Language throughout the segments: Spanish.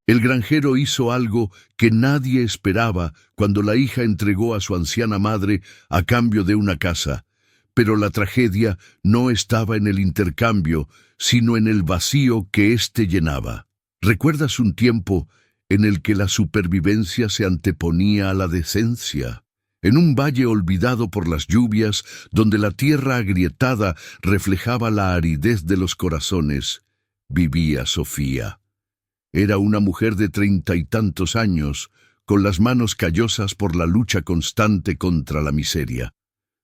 El granjero hizo algo que nadie esperaba cuando la hija entregó a su anciana madre a cambio de una casa. Pero la tragedia no estaba en el intercambio, sino en el vacío que éste llenaba. ¿Recuerdas un tiempo en el que la supervivencia se anteponía a la decencia? En un valle olvidado por las lluvias, donde la tierra agrietada reflejaba la aridez de los corazones, vivía Sofía. Era una mujer de 30 y tantos años, con las manos callosas por la lucha constante contra la miseria.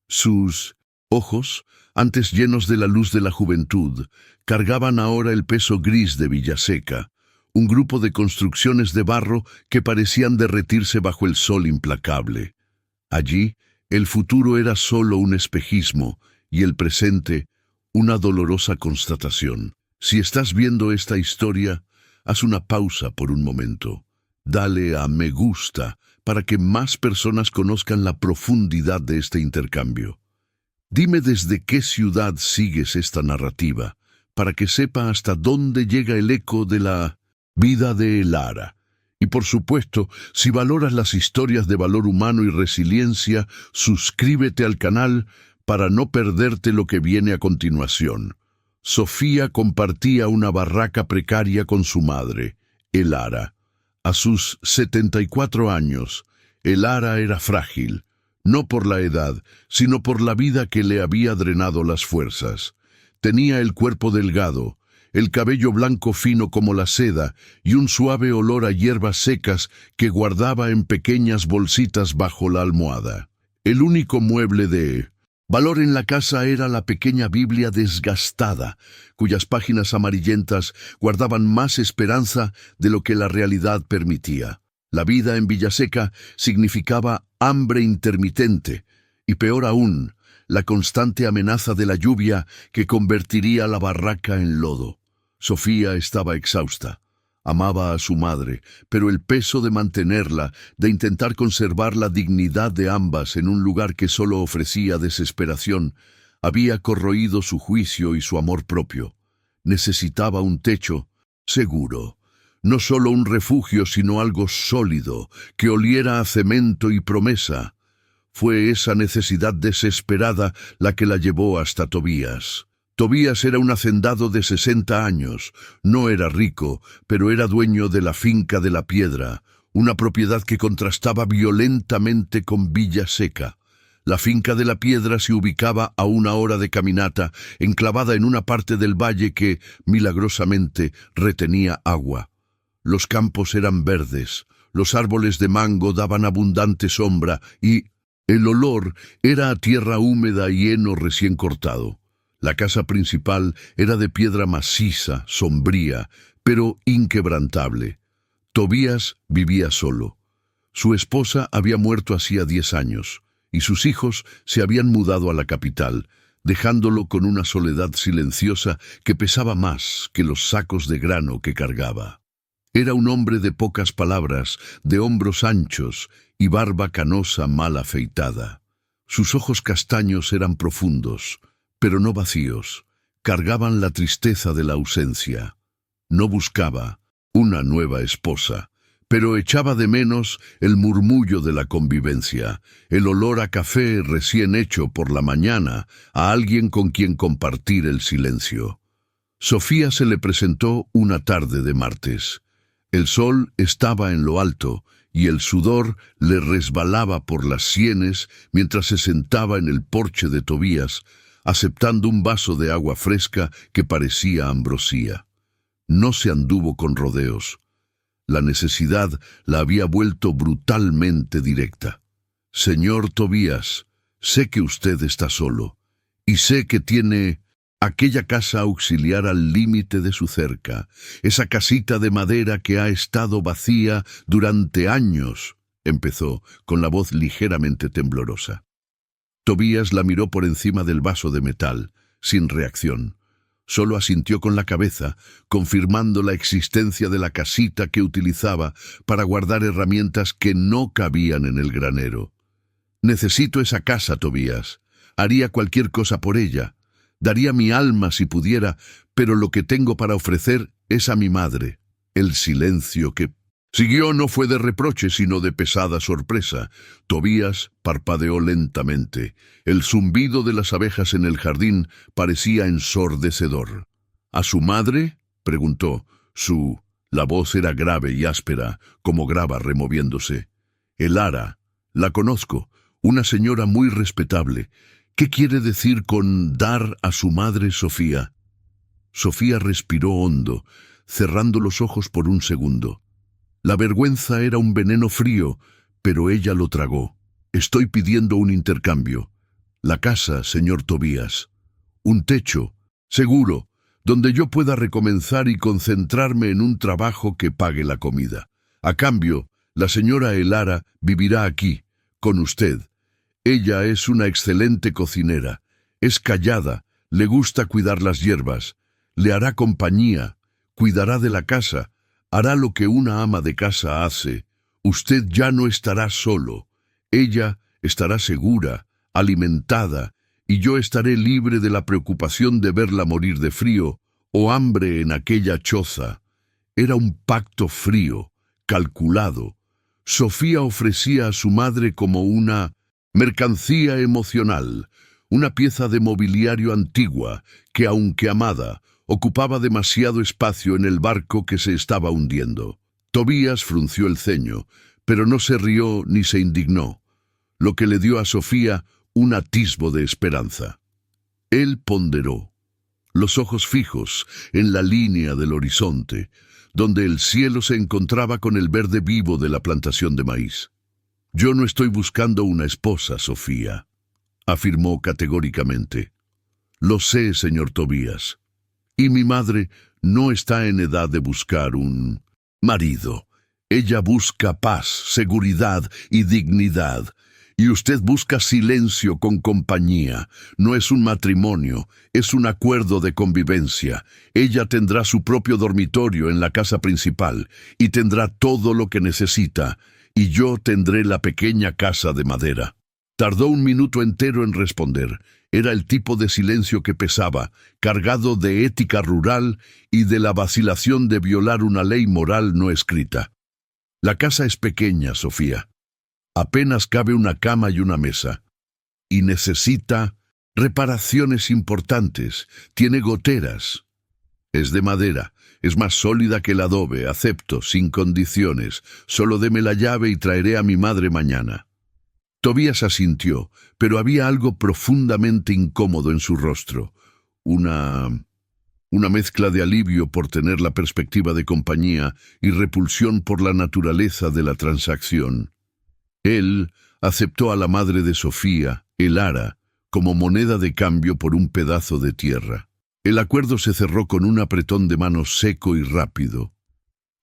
Sus ojos, antes llenos de la luz de la juventud, cargaban ahora el peso gris de Villaseca, un grupo de construcciones de barro que parecían derretirse bajo el sol implacable. Allí, el futuro era solo un espejismo y el presente una dolorosa constatación. Si estás viendo esta historia, haz una pausa por un momento. Dale a me gusta para que más personas conozcan la profundidad de este intercambio. Dime desde qué ciudad sigues esta narrativa, para que sepa hasta dónde llega el eco de la vida de Lara. Y por supuesto, si valoras las historias de valor humano y resiliencia, suscríbete al canal para no perderte lo que viene a continuación. Sofía compartía una barraca precaria con su madre, Elara. A sus 74 años, Elara era frágil, no por la edad, sino por la vida que le había drenado las fuerzas. Tenía el cuerpo delgado, el cabello blanco fino como la seda y un suave olor a hierbas secas que guardaba en pequeñas bolsitas bajo la almohada. El único mueble de valor en la casa era la pequeña Biblia desgastada, cuyas páginas amarillentas guardaban más esperanza de lo que la realidad permitía. La vida en Villaseca significaba hambre intermitente, y peor aún, la constante amenaza de la lluvia que convertiría la barraca en lodo. Sofía estaba exhausta. Amaba a su madre, pero el peso de mantenerla, de intentar conservar la dignidad de ambas en un lugar que solo ofrecía desesperación, había corroído su juicio y su amor propio. Necesitaba un techo seguro, no solo un refugio, sino algo sólido, que oliera a cemento y promesa. Fue esa necesidad desesperada la que la llevó hasta Tobías. Tobías era un hacendado de 60 años. No era rico, pero era dueño de la finca de la Piedra, una propiedad que contrastaba violentamente con Villaseca. La finca de la Piedra se ubicaba a 1 hora de caminata, enclavada en una parte del valle que, milagrosamente, retenía agua. Los campos eran verdes, los árboles de mango daban abundante sombra y el olor era a tierra húmeda y heno recién cortado. La casa principal era de piedra maciza, sombría, pero inquebrantable. Tobías vivía solo. Su esposa había muerto hacía 10 años, y sus hijos se habían mudado a la capital, dejándolo con una soledad silenciosa que pesaba más que los sacos de grano que cargaba. Era un hombre de pocas palabras, de hombros anchos y barba canosa mal afeitada. Sus ojos castaños eran profundos, pero no vacíos. Cargaban la tristeza de la ausencia. No buscaba una nueva esposa, pero echaba de menos el murmullo de la convivencia, el olor a café recién hecho por la mañana, a alguien con quien compartir el silencio. Sofía se le presentó una tarde de martes. El sol estaba en lo alto y el sudor le resbalaba por las sienes mientras se sentaba en el porche de Tobías, aceptando un vaso de agua fresca que parecía ambrosía. No se anduvo con rodeos. La necesidad la había vuelto brutalmente directa. Señor Tobías, sé que usted está solo, y sé que tiene aquella casa auxiliar al límite de su cerca, esa casita de madera que ha estado vacía durante años, empezó, con la voz ligeramente temblorosa. Tobías la miró por encima del vaso de metal, sin reacción. Solo asintió con la cabeza, confirmando la existencia de la casita que utilizaba para guardar herramientas que no cabían en el granero. Necesito esa casa, Tobías. Haría cualquier cosa por ella. Daría mi alma si pudiera, pero lo que tengo para ofrecer es a mi madre. El silencio que siguió no fue de reproche, sino de pesada sorpresa. Tobías parpadeó lentamente. El zumbido de las abejas en el jardín parecía ensordecedor. ¿A su madre?, preguntó. La voz era grave y áspera, como grava removiéndose. Elara, la conozco, una señora muy respetable. ¿Qué quiere decir con dar a su madre, Sofía? Sofía respiró hondo, cerrando los ojos por un segundo. La vergüenza era un veneno frío, pero ella lo tragó. Estoy pidiendo un intercambio. La casa, señor Tobías. Un techo, seguro, donde yo pueda recomenzar y concentrarme en un trabajo que pague la comida. A cambio, la señora Elara vivirá aquí, con usted. Ella es una excelente cocinera, es callada, le gusta cuidar las hierbas, le hará compañía, cuidará de la casa, hará lo que una ama de casa hace. Usted ya no estará solo, ella estará segura, alimentada, y yo estaré libre de la preocupación de verla morir de frío o hambre en aquella choza. Era un pacto frío, calculado. Sofía ofrecía a su madre como una mercancía emocional, una pieza de mobiliario antigua que, aunque amada, ocupaba demasiado espacio en el barco que se estaba hundiendo. Tobías frunció el ceño, pero no se rió ni se indignó, lo que le dio a Sofía un atisbo de esperanza. Él ponderó, los ojos fijos en la línea del horizonte, donde el cielo se encontraba con el verde vivo de la plantación de maíz. «Yo no estoy buscando una esposa, Sofía», afirmó categóricamente. «Lo sé, señor Tobías. Y mi madre no está en edad de buscar un marido. Ella busca paz, seguridad y dignidad. Y usted busca silencio con compañía. No es un matrimonio, es un acuerdo de convivencia. Ella tendrá su propio dormitorio en la casa principal y tendrá todo lo que necesita, y yo tendré la pequeña casa de madera». Tardó un minuto entero en responder. Era el tipo de silencio que pesaba, cargado de ética rural y de la vacilación de violar una ley moral no escrita. «La casa es pequeña, Sofía. Apenas cabe una cama y una mesa. Y necesita reparaciones importantes. Tiene goteras. Es de madera. Es más sólida que el adobe. Acepto, sin condiciones. Solo deme la llave y traeré a mi madre mañana». Tobías asintió, pero había algo profundamente incómodo en su rostro. Una mezcla de alivio por tener la perspectiva de compañía y repulsión por la naturaleza de la transacción. Él aceptó a la madre de Sofía, Elara, como moneda de cambio por un pedazo de tierra. El acuerdo se cerró con un apretón de manos seco y rápido.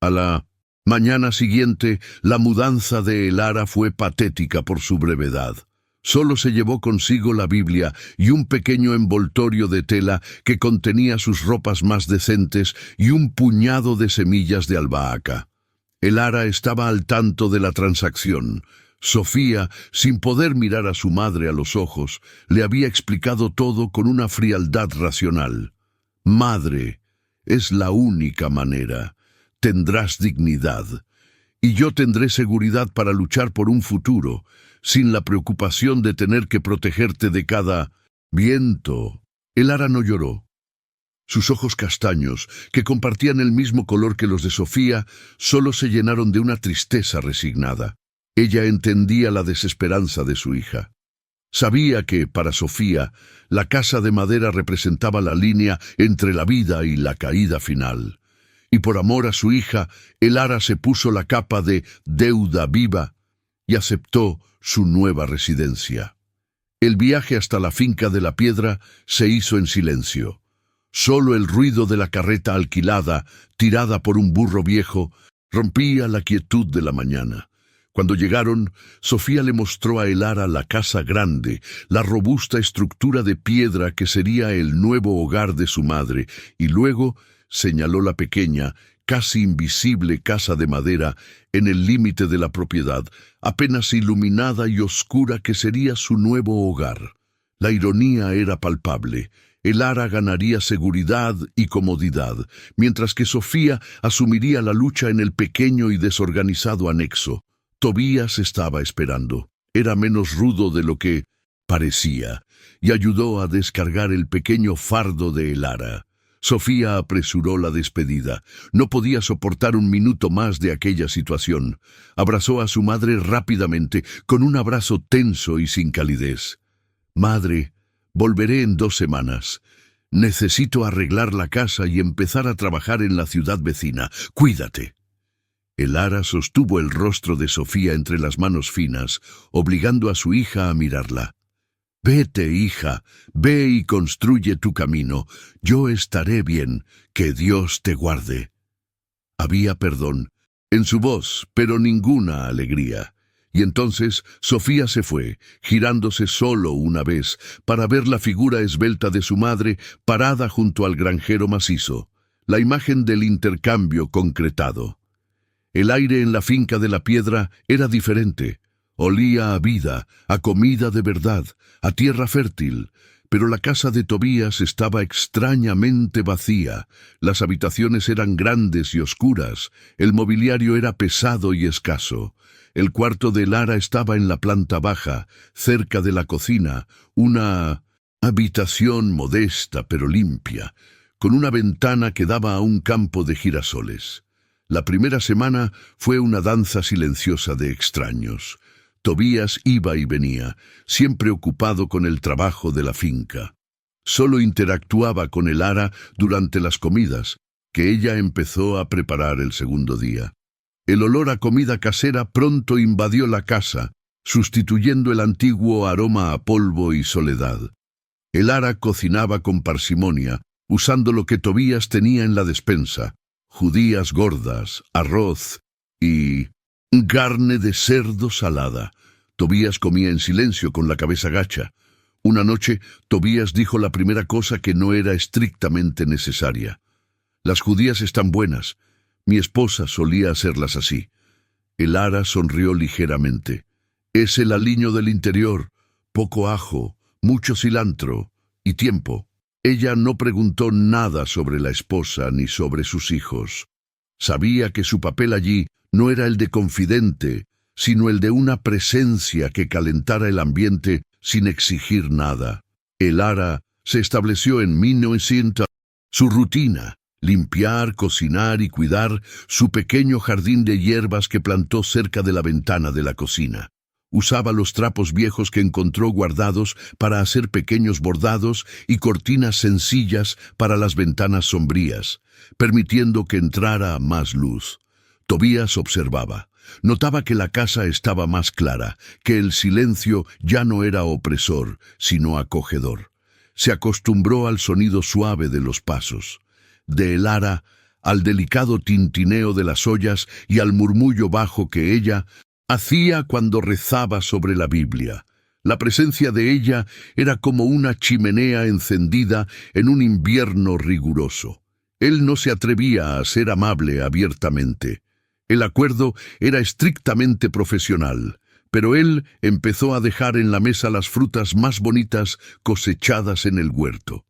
A la mañana siguiente, la mudanza de Elara fue patética por su brevedad. Solo se llevó consigo la Biblia y un pequeño envoltorio de tela que contenía sus ropas más decentes y un puñado de semillas de albahaca. Elara estaba al tanto de la transacción. Sofía, sin poder mirar a su madre a los ojos, le había explicado todo con una frialdad racional. «Madre, es la única manera. Tendrás dignidad, y yo tendré seguridad para luchar por un futuro, sin la preocupación de tener que protegerte de cada viento». Elara no lloró. Sus ojos castaños, que compartían el mismo color que los de Sofía, solo se llenaron de una tristeza resignada. Ella entendía la desesperanza de su hija. Sabía que, para Sofía, la casa de madera representaba la línea entre la vida y la caída final. Y por amor a su hija, Elara se puso la capa de deuda viva y aceptó su nueva residencia. El viaje hasta la finca de la piedra se hizo en silencio. Solo el ruido de la carreta alquilada, tirada por un burro viejo, rompía la quietud de la mañana. Cuando llegaron, Sofía le mostró a Elara la casa grande, la robusta estructura de piedra que sería el nuevo hogar de su madre, y luego señaló la pequeña, casi invisible casa de madera en el límite de la propiedad, apenas iluminada y oscura que sería su nuevo hogar. La ironía era palpable. El Ara ganaría seguridad y comodidad, mientras que Sofía asumiría la lucha en el pequeño y desorganizado anexo. Tobías estaba esperando. Era menos rudo de lo que parecía, y ayudó a descargar el pequeño fardo de el Ara. Sofía apresuró la despedida. No podía soportar un minuto más de aquella situación. Abrazó a su madre rápidamente, con un abrazo tenso y sin calidez. «Madre, volveré en 2 semanas. Necesito arreglar la casa y empezar a trabajar en la ciudad vecina. Cuídate». El Ara sostuvo el rostro de Sofía entre las manos finas, obligando a su hija a mirarla. «Vete, hija, ve y construye tu camino. Yo estaré bien. Que Dios te guarde». Había perdón en su voz, pero ninguna alegría. Y entonces Sofía se fue, girándose solo una vez, para ver la figura esbelta de su madre parada junto al granjero macizo, la imagen del intercambio concretado. El aire en la finca de la piedra era diferente. Olía a vida, a comida de verdad, a tierra fértil, pero la casa de Tobías estaba extrañamente vacía. Las habitaciones eran grandes y oscuras, el mobiliario era pesado y escaso. El cuarto de Lara estaba en la planta baja, cerca de la cocina, una habitación modesta pero limpia, con una ventana que daba a un campo de girasoles. La primera semana fue una danza silenciosa de extraños. Tobías iba y venía, siempre ocupado con el trabajo de la finca. Solo interactuaba con el Ara durante las comidas, que ella empezó a preparar el segundo día. El olor a comida casera pronto invadió la casa, sustituyendo el antiguo aroma a polvo y soledad. El Ara cocinaba con parsimonia, usando lo que Tobías tenía en la despensa: judías gordas, arroz y carne de cerdo salada. Tobías comía en silencio con la cabeza gacha. Una noche, Tobías dijo la primera cosa que no era estrictamente necesaria. «Las judías están buenas. Mi esposa solía hacerlas así». El Ara sonrió ligeramente. «Es el aliño del interior, poco ajo, mucho cilantro y tiempo». Ella no preguntó nada sobre la esposa ni sobre sus hijos. Sabía que su papel allí no era el de confidente, sino el de una presencia que calentara el ambiente sin exigir nada. El Ara se estableció en 1900. Su rutina: limpiar, cocinar y cuidar su pequeño jardín de hierbas que plantó cerca de la ventana de la cocina. Usaba los trapos viejos que encontró guardados para hacer pequeños bordados y cortinas sencillas para las ventanas sombrías, permitiendo que entrara más luz. Tobías observaba. Notaba que la casa estaba más clara, que el silencio ya no era opresor, sino acogedor. Se acostumbró al sonido suave de los pasos, de el Ara, al delicado tintineo de las ollas y al murmullo bajo que ella hacía cuando rezaba sobre la Biblia. La presencia de ella era como una chimenea encendida en un invierno riguroso. Él no se atrevía a ser amable abiertamente. El acuerdo era estrictamente profesional, pero él empezó a dejar en la mesa las frutas más bonitas cosechadas en el huerto.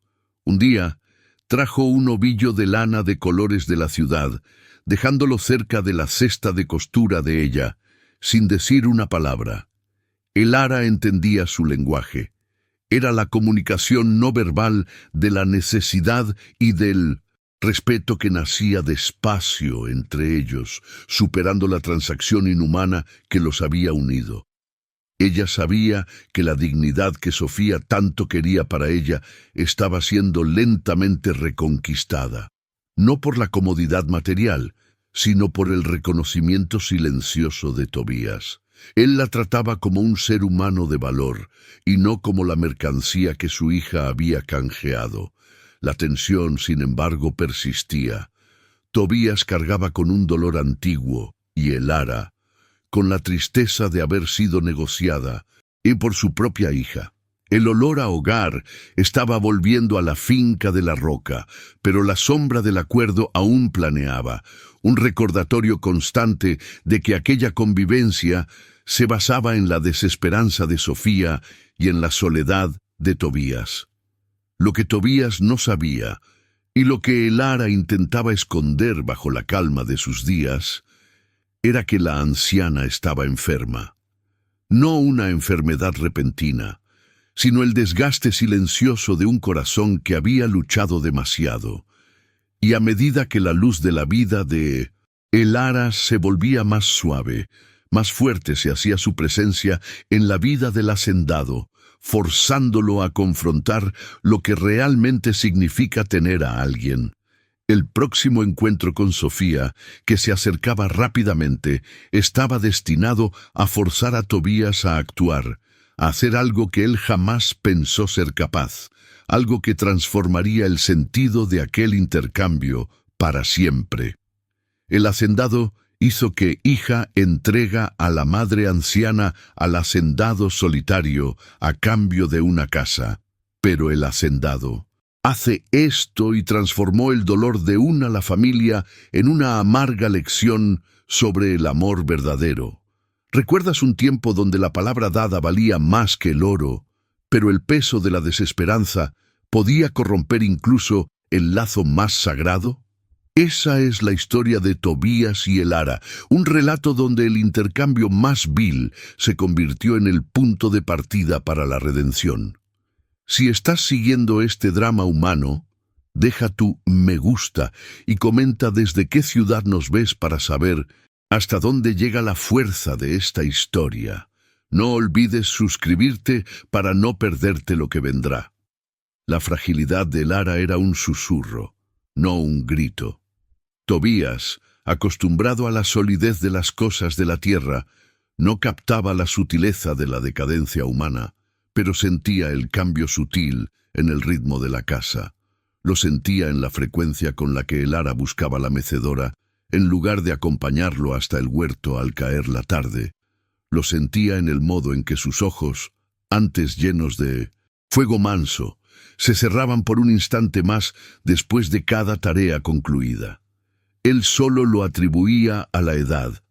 Un día, trajo un ovillo de lana de colores de la ciudad, dejándolo cerca de la cesta de costura de ella, sin decir una palabra. El Ara entendía su lenguaje. Era la comunicación no verbal de la necesidad y del respeto que nacía despacio entre ellos, superando la transacción inhumana que los había unido. Ella sabía que la dignidad que Sofía tanto quería para ella estaba siendo lentamente reconquistada, no por la comodidad material, sino por el reconocimiento silencioso de Tobías. Él la trataba como un ser humano de valor, y no como la mercancía que su hija había canjeado. La tensión, sin embargo, persistía. Tobías cargaba con un dolor antiguo, y el Ara, con la tristeza de haber sido negociada, y por su propia hija. El olor a hogar estaba volviendo a la finca de la roca, pero la sombra del acuerdo aún planeaba, un recordatorio constante de que aquella convivencia se basaba en la desesperanza de Sofía y en la soledad de Tobías. Lo que Tobías no sabía, y lo que Elara intentaba esconder bajo la calma de sus días, era que la anciana estaba enferma. No una enfermedad repentina, sino el desgaste silencioso de un corazón que había luchado demasiado. Y a medida que la luz de la vida de Elara se volvía más suave, más fuerte se hacía su presencia en la vida del hacendado, forzándolo a confrontar lo que realmente significa tener a alguien. El próximo encuentro con Sofía, que se acercaba rápidamente, estaba destinado a forzar a Tobías a actuar, a hacer algo que él jamás pensó ser capaz, algo que transformaría el sentido de aquel intercambio para siempre. El hacendado hizo que hija entrega a la madre anciana al hacendado solitario a cambio de una casa. Pero el hacendado hace esto y transformó el dolor de la familia en una amarga lección sobre el amor verdadero. ¿Recuerdas un tiempo donde la palabra dada valía más que el oro, pero el peso de la desesperanza podía corromper incluso el lazo más sagrado? Esa es la historia de Tobías y Elara, un relato donde el intercambio más vil se convirtió en el punto de partida para la redención. Si estás siguiendo este drama humano, deja tu me gusta y comenta desde qué ciudad nos ves para saber hasta dónde llega la fuerza de esta historia. No olvides suscribirte para no perderte lo que vendrá. La fragilidad de Elara era un susurro, no un grito. Tobías, acostumbrado a la solidez de las cosas de la tierra, no captaba la sutileza de la decadencia humana, pero sentía el cambio sutil en el ritmo de la casa. Lo sentía en la frecuencia con la que Elara buscaba la mecedora, en lugar de acompañarlo hasta el huerto al caer la tarde. Lo sentía en el modo en que sus ojos, antes llenos de fuego manso, se cerraban por un instante más después de cada tarea concluida. Él solo lo atribuía a la edad,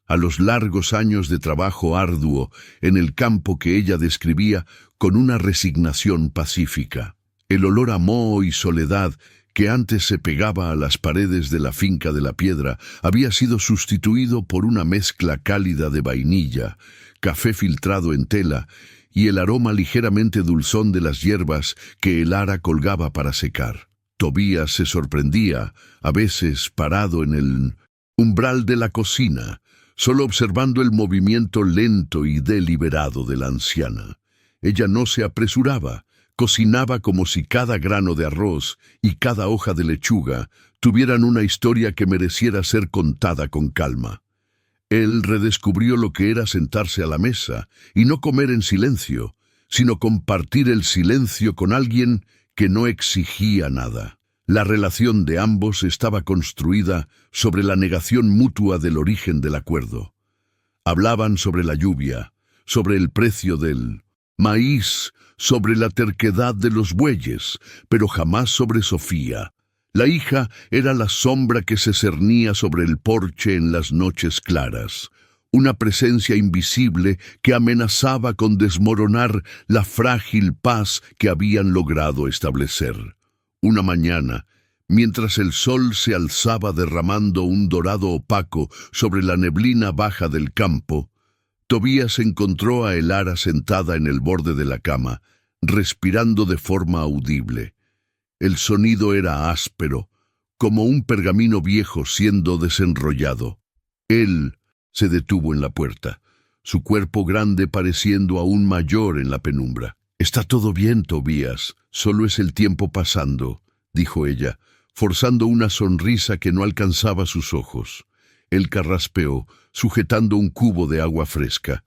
a los largos años de trabajo arduo en el campo que ella describía con una resignación pacífica. El olor a moho y soledad que antes se pegaba a las paredes de la finca de la piedra había sido sustituido por una mezcla cálida de vainilla, café filtrado en tela y el aroma ligeramente dulzón de las hierbas que Elara colgaba para secar. Tobías se sorprendía, a veces parado en el umbral de la cocina, solo observando el movimiento lento y deliberado de la anciana. Ella no se apresuraba, cocinaba como si cada grano de arroz y cada hoja de lechuga tuvieran una historia que mereciera ser contada con calma. Él redescubrió lo que era sentarse a la mesa y no comer en silencio, sino compartir el silencio con alguien que no exigía nada. La relación de ambos estaba construida sobre la negación mutua del origen del acuerdo. Hablaban sobre la lluvia, sobre el precio del maíz, sobre la terquedad de los bueyes, pero jamás sobre Sofía. La hija era la sombra que se cernía sobre el porche en las noches claras, una presencia invisible que amenazaba con desmoronar la frágil paz que habían logrado establecer. Una mañana, mientras el sol se alzaba derramando un dorado opaco sobre la neblina baja del campo, Tobías encontró a Elara sentada en el borde de la cama, respirando de forma audible. El sonido era áspero, como un pergamino viejo siendo desenrollado. Él se detuvo en la puerta, su cuerpo grande pareciendo aún mayor en la penumbra. «Está todo bien, Tobías, solo es el tiempo pasando», dijo ella, forzando una sonrisa que no alcanzaba sus ojos. Él carraspeó, sujetando un cubo de agua fresca.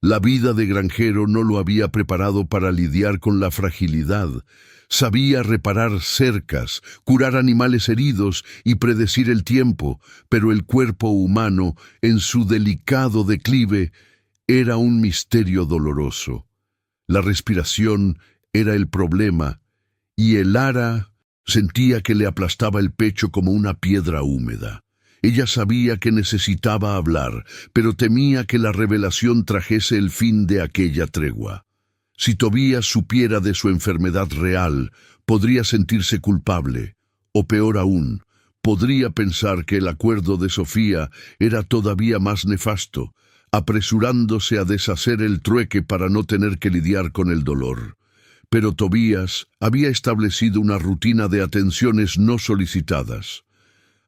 La vida de granjero no lo había preparado para lidiar con la fragilidad. Sabía reparar cercas, curar animales heridos y predecir el tiempo, pero el cuerpo humano, en su delicado declive, era un misterio doloroso. La respiración era el problema, y Elara sentía que le aplastaba el pecho como una piedra húmeda. Ella sabía que necesitaba hablar, pero temía que la revelación trajese el fin de aquella tregua. Si Tobías supiera de su enfermedad real, podría sentirse culpable, o peor aún, podría pensar que el acuerdo de Sofía era todavía más nefasto, apresurándose a deshacer el trueque para no tener que lidiar con el dolor. Pero Tobías había establecido una rutina de atenciones no solicitadas.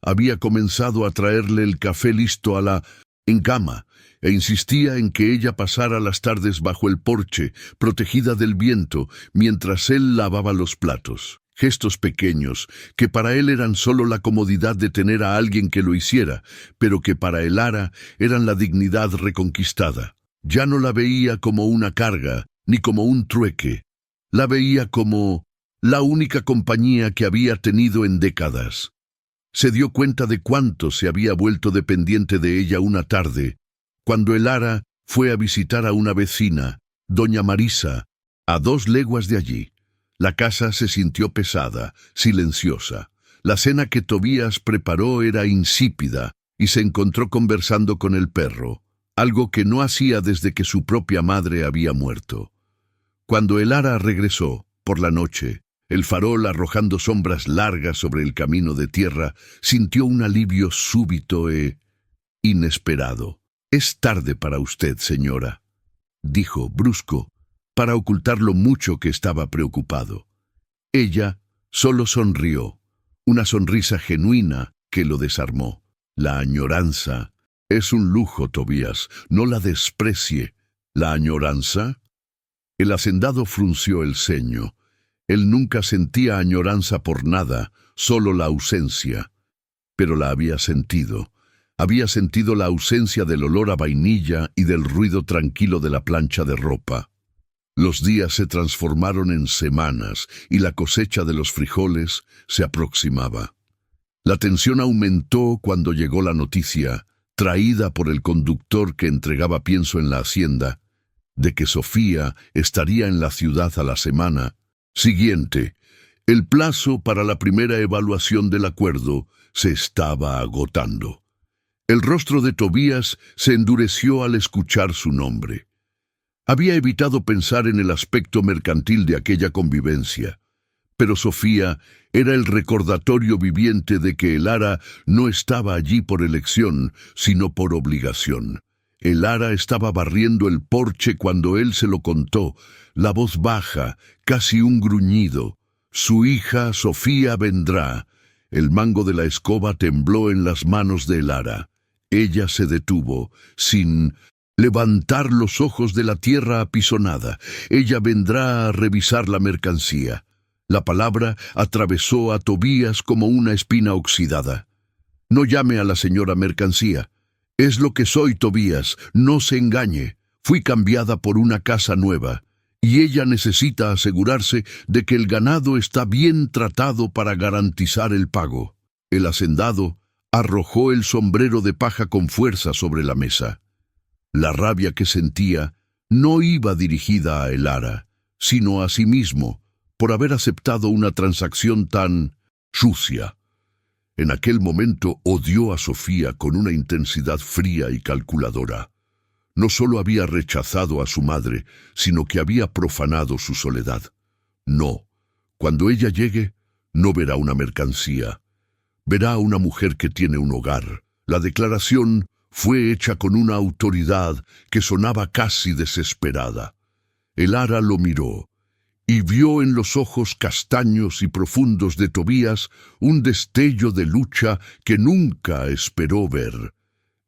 Había comenzado a traerle el café listo en cama, e insistía en que ella pasara las tardes bajo el porche, protegida del viento, mientras él lavaba los platos. Gestos pequeños, que para él eran solo la comodidad de tener a alguien que lo hiciera, pero que para Elara eran la dignidad reconquistada. Ya no la veía como una carga, ni como un trueque. La veía como la única compañía que había tenido en décadas. Se dio cuenta de cuánto se había vuelto dependiente de ella una tarde, cuando Elara fue a visitar a una vecina, doña Marisa, a 2 leguas de allí. La casa se sintió pesada, silenciosa. La cena que Tobías preparó era insípida y se encontró conversando con el perro, algo que no hacía desde que su propia madre había muerto. Cuando Elara regresó, por la noche, el farol arrojando sombras largas sobre el camino de tierra, sintió un alivio súbito e inesperado. «Es tarde para usted, señora», dijo, brusco, para ocultar lo mucho que estaba preocupado. Ella solo sonrió, una sonrisa genuina que lo desarmó. La añoranza es un lujo, Tobías, no la desprecie. ¿La añoranza? El hacendado frunció el ceño. Él nunca sentía añoranza por nada, solo la ausencia. Pero la había sentido. Había sentido la ausencia del olor a vainilla y del ruido tranquilo de la plancha de ropa. Los días se transformaron en semanas y la cosecha de los frijoles se aproximaba. La tensión aumentó cuando llegó la noticia, traída por el conductor que entregaba pienso en la hacienda, de que Sofía estaría en la ciudad a la semana siguiente. El plazo para la primera evaluación del acuerdo se estaba agotando. El rostro de Tobías se endureció al escuchar su nombre. Había evitado pensar en el aspecto mercantil de aquella convivencia, pero Sofía era el recordatorio viviente de que Elara no estaba allí por elección, sino por obligación. Elara estaba barriendo el porche cuando él se lo contó, la voz baja, casi un gruñido. Su hija Sofía vendrá. El mango de la escoba tembló en las manos de Elara. Ella se detuvo, sin levantar los ojos de la tierra apisonada. Ella vendrá a revisar la mercancía. La palabra atravesó a Tobías como una espina oxidada. No llame a la señora mercancía. Es lo que soy, Tobías, no se engañe. Fui cambiada por una casa nueva, y ella necesita asegurarse de que el ganado está bien tratado para garantizar el pago. El hacendado arrojó el sombrero de paja con fuerza sobre la mesa. La rabia que sentía no iba dirigida a Elara, sino a sí mismo, por haber aceptado una transacción tan sucia. En aquel momento odió a Sofía con una intensidad fría y calculadora. No solo había rechazado a su madre, sino que había profanado su soledad. No, cuando ella llegue, no verá una mercancía. Verá a una mujer que tiene un hogar. La declaración fue hecha con una autoridad que sonaba casi desesperada. Elara lo miró y vio en los ojos castaños y profundos de Tobías un destello de lucha que nunca esperó ver.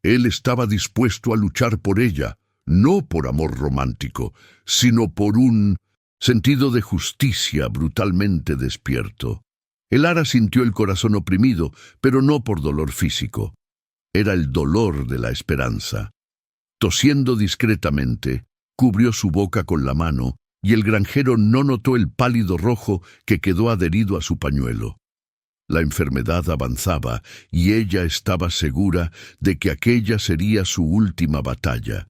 Él estaba dispuesto a luchar por ella, no por amor romántico, sino por un sentido de justicia brutalmente despierto. Elara sintió el corazón oprimido, pero no por dolor físico. Era el dolor de la esperanza. Tosiendo discretamente, cubrió su boca con la mano, y el granjero no notó el pálido rojo que quedó adherido a su pañuelo. La enfermedad avanzaba, y ella estaba segura de que aquella sería su última batalla,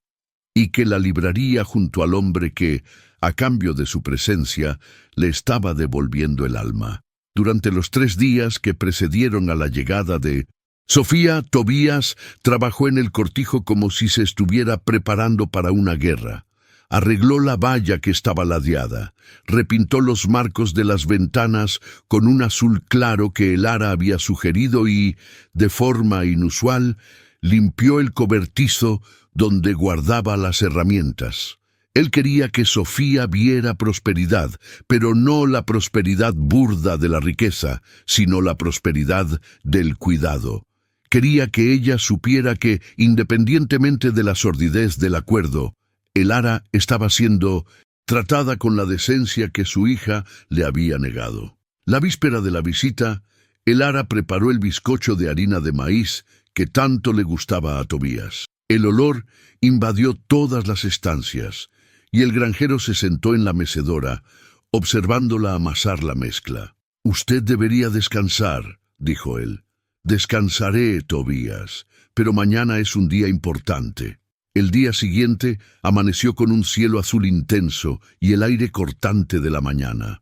y que la libraría junto al hombre que, a cambio de su presencia, le estaba devolviendo el alma. Durante los 3 días que precedieron a la llegada de Sofía, Tobías trabajó en el cortijo como si se estuviera preparando para una guerra. Arregló la valla que estaba ladeada, repintó los marcos de las ventanas con un azul claro que Elara había sugerido y, de forma inusual, limpió el cobertizo donde guardaba las herramientas. Él quería que Sofía viera prosperidad, pero no la prosperidad burda de la riqueza, sino la prosperidad del cuidado. Quería que ella supiera que, independientemente de la sordidez del acuerdo, Elara estaba siendo tratada con la decencia que su hija le había negado. La víspera de la visita, Elara preparó el bizcocho de harina de maíz que tanto le gustaba a Tobías. El olor invadió todas las estancias, y el granjero se sentó en la mecedora, observándola amasar la mezcla. «Usted debería descansar», dijo él. «Descansaré, Tobías, pero mañana es un día importante». El día siguiente amaneció con un cielo azul intenso y el aire cortante de la mañana.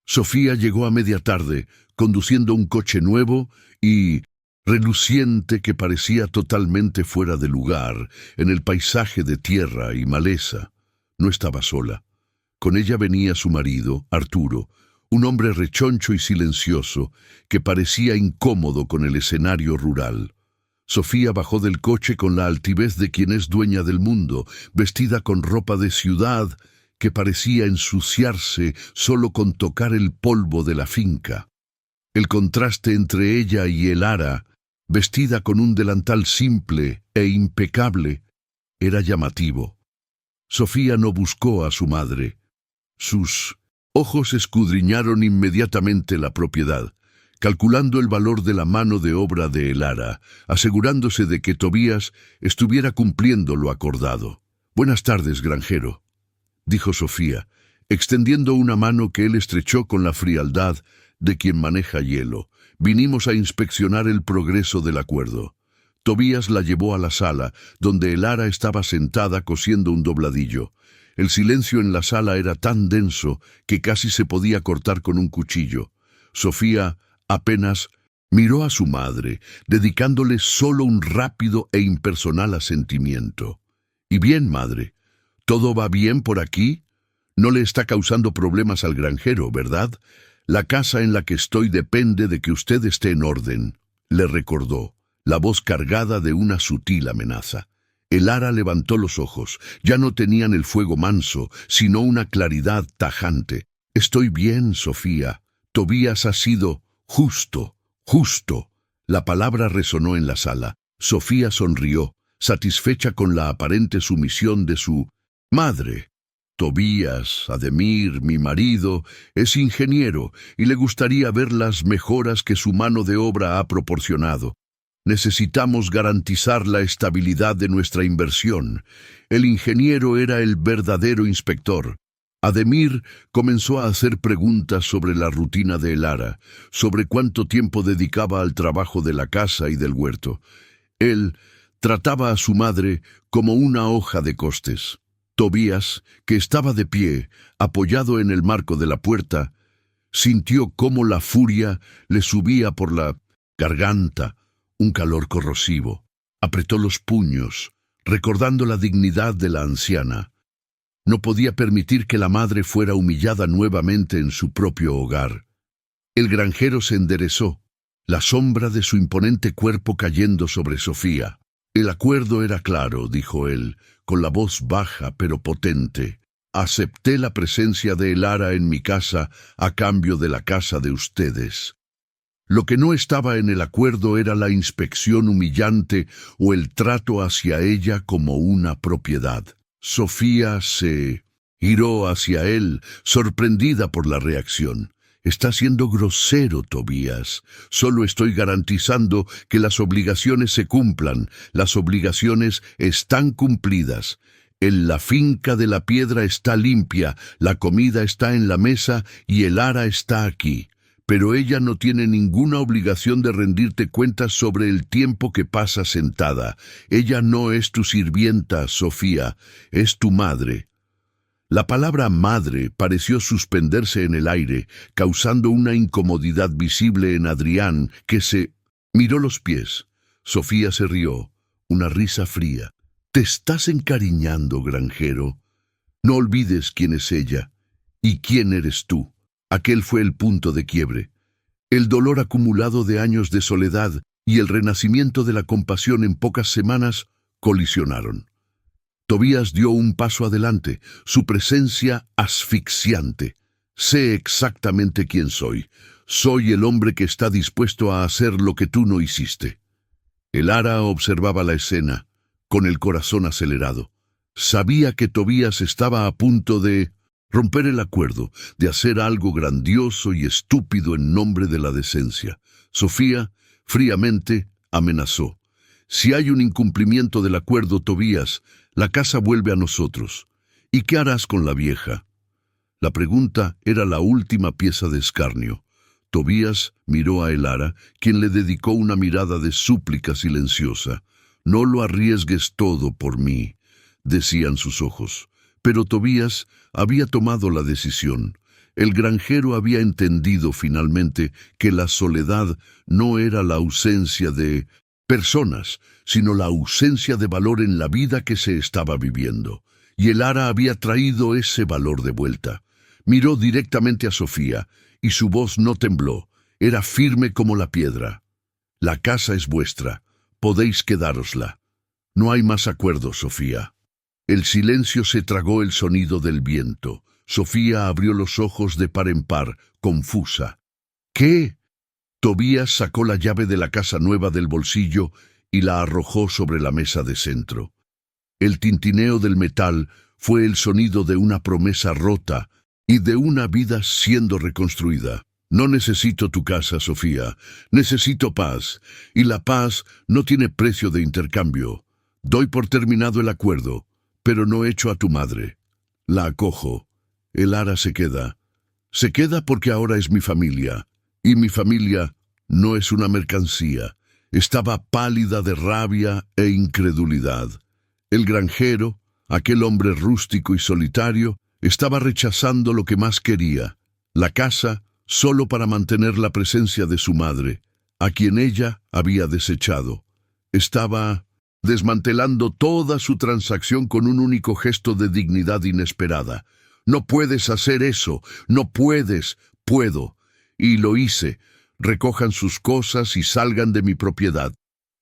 Sofía llegó a media tarde, conduciendo un coche nuevo y reluciente que parecía totalmente fuera de lugar en el paisaje de tierra y maleza. No estaba sola. Con ella venía su marido, Arturo, un hombre rechoncho y silencioso que parecía incómodo con el escenario rural. Sofía bajó del coche con la altivez de quien es dueña del mundo, vestida con ropa de ciudad que parecía ensuciarse solo con tocar el polvo de la finca. El contraste entre ella y Elara, vestida con un delantal simple e impecable, era llamativo. Sofía no buscó a su madre. Sus ojos escudriñaron inmediatamente la propiedad, calculando el valor de la mano de obra de Elara, asegurándose de que Tobías estuviera cumpliendo lo acordado. «Buenas tardes, granjero», dijo Sofía, extendiendo una mano que él estrechó con la frialdad de quien maneja hielo. «Vinimos a inspeccionar el progreso del acuerdo». Tobías la llevó a la sala, donde Elara estaba sentada cosiendo un dobladillo. El silencio en la sala era tan denso que casi se podía cortar con un cuchillo. Sofía apenas miró a su madre, dedicándole solo un rápido e impersonal asentimiento. «¿Y bien, madre? ¿Todo va bien por aquí? No le está causando problemas al granjero, ¿verdad? La casa en la que estoy depende de que usted esté en orden», le recordó, la voz cargada de una sutil amenaza. Elara levantó los ojos. Ya no tenían el fuego manso, sino una claridad tajante. «Estoy bien, Sofía. Tobías ha sido justo, justo». La palabra resonó en la sala. Sofía sonrió, satisfecha con la aparente sumisión de su madre. «Tobías, Ademir, mi marido, es ingeniero y le gustaría ver las mejoras que su mano de obra ha proporcionado. Necesitamos garantizar la estabilidad de nuestra inversión». El ingeniero era el verdadero inspector. Ademir comenzó a hacer preguntas sobre la rutina de Elara, sobre cuánto tiempo dedicaba al trabajo de la casa y del huerto. Él trataba a su madre como una hoja de costes. Tobías, que estaba de pie, apoyado en el marco de la puerta, sintió cómo la furia le subía por la garganta, un calor corrosivo. Apretó los puños, recordando la dignidad de la anciana. No podía permitir que la madre fuera humillada nuevamente en su propio hogar. El granjero se enderezó, la sombra de su imponente cuerpo cayendo sobre Sofía. «El acuerdo era claro», dijo él, con la voz baja pero potente. «Acepté la presencia de Elara en mi casa a cambio de la casa de ustedes. Lo que no estaba en el acuerdo era la inspección humillante o el trato hacia ella como una propiedad». Sofía se giró hacia él, sorprendida por la reacción. «Está siendo grosero, Tobías. Solo estoy garantizando que las obligaciones se cumplan. Las obligaciones están cumplidas. En la finca de la piedra está limpia, la comida está en la mesa y Elara está aquí. Pero ella no tiene ninguna obligación de rendirte cuentas sobre el tiempo que pasa sentada. Ella no es tu sirvienta, Sofía, es tu madre». La palabra madre pareció suspenderse en el aire, causando una incomodidad visible en Adrián, que se miró los pies. Sofía se rió, una risa fría. «¿Te estás encariñando, granjero? No olvides quién es ella y quién eres tú. Aquel fue el punto de quiebre. El dolor acumulado de años de soledad y el renacimiento de la compasión en pocas semanas colisionaron. Tobías dio un paso adelante, su presencia asfixiante. Sé exactamente quién soy. Soy el hombre que está dispuesto a hacer lo que tú no hiciste. El ara observaba la escena, con el corazón acelerado. Sabía que Tobías estaba a punto de romper el acuerdo, de hacer algo grandioso y estúpido en nombre de la decencia. Sofía, fríamente, amenazó. Si hay un incumplimiento del acuerdo, Tobías, la casa vuelve a nosotros. ¿Y qué harás con la vieja? La pregunta era la última pieza de escarnio. Tobías miró a Elara, quien le dedicó una mirada de súplica silenciosa. «No lo arriesgues todo por mí», decían sus ojos. Pero Tobías había tomado la decisión. El granjero había entendido finalmente que la soledad no era la ausencia de personas, sino la ausencia de valor en la vida que se estaba viviendo. Y el ara había traído ese valor de vuelta. Miró directamente a Sofía, y su voz no tembló. Era firme como la piedra. «La casa es vuestra. Podéis quedárosla. No hay más acuerdos, Sofía». El silencio se tragó el sonido del viento. Sofía abrió los ojos de par en par, confusa. «¿Qué?» Tobías sacó la llave de la casa nueva del bolsillo y la arrojó sobre la mesa de centro. El tintineo del metal fue el sonido de una promesa rota y de una vida siendo reconstruida. «No necesito tu casa, Sofía. Necesito paz. Y la paz no tiene precio de intercambio. Doy por terminado el acuerdo, pero no echo a tu madre. La acojo. El ara se queda. Se queda porque ahora es mi familia. Y mi familia no es una mercancía». Estaba pálida de rabia e incredulidad. El granjero, aquel hombre rústico y solitario, estaba rechazando lo que más quería, la casa, solo para mantener la presencia de su madre, a quien ella había desechado. Estaba desmantelando toda su transacción con un único gesto de dignidad inesperada. «No puedes hacer eso, no puedes». «Puedo, y lo hice. Recojan sus cosas y salgan de mi propiedad.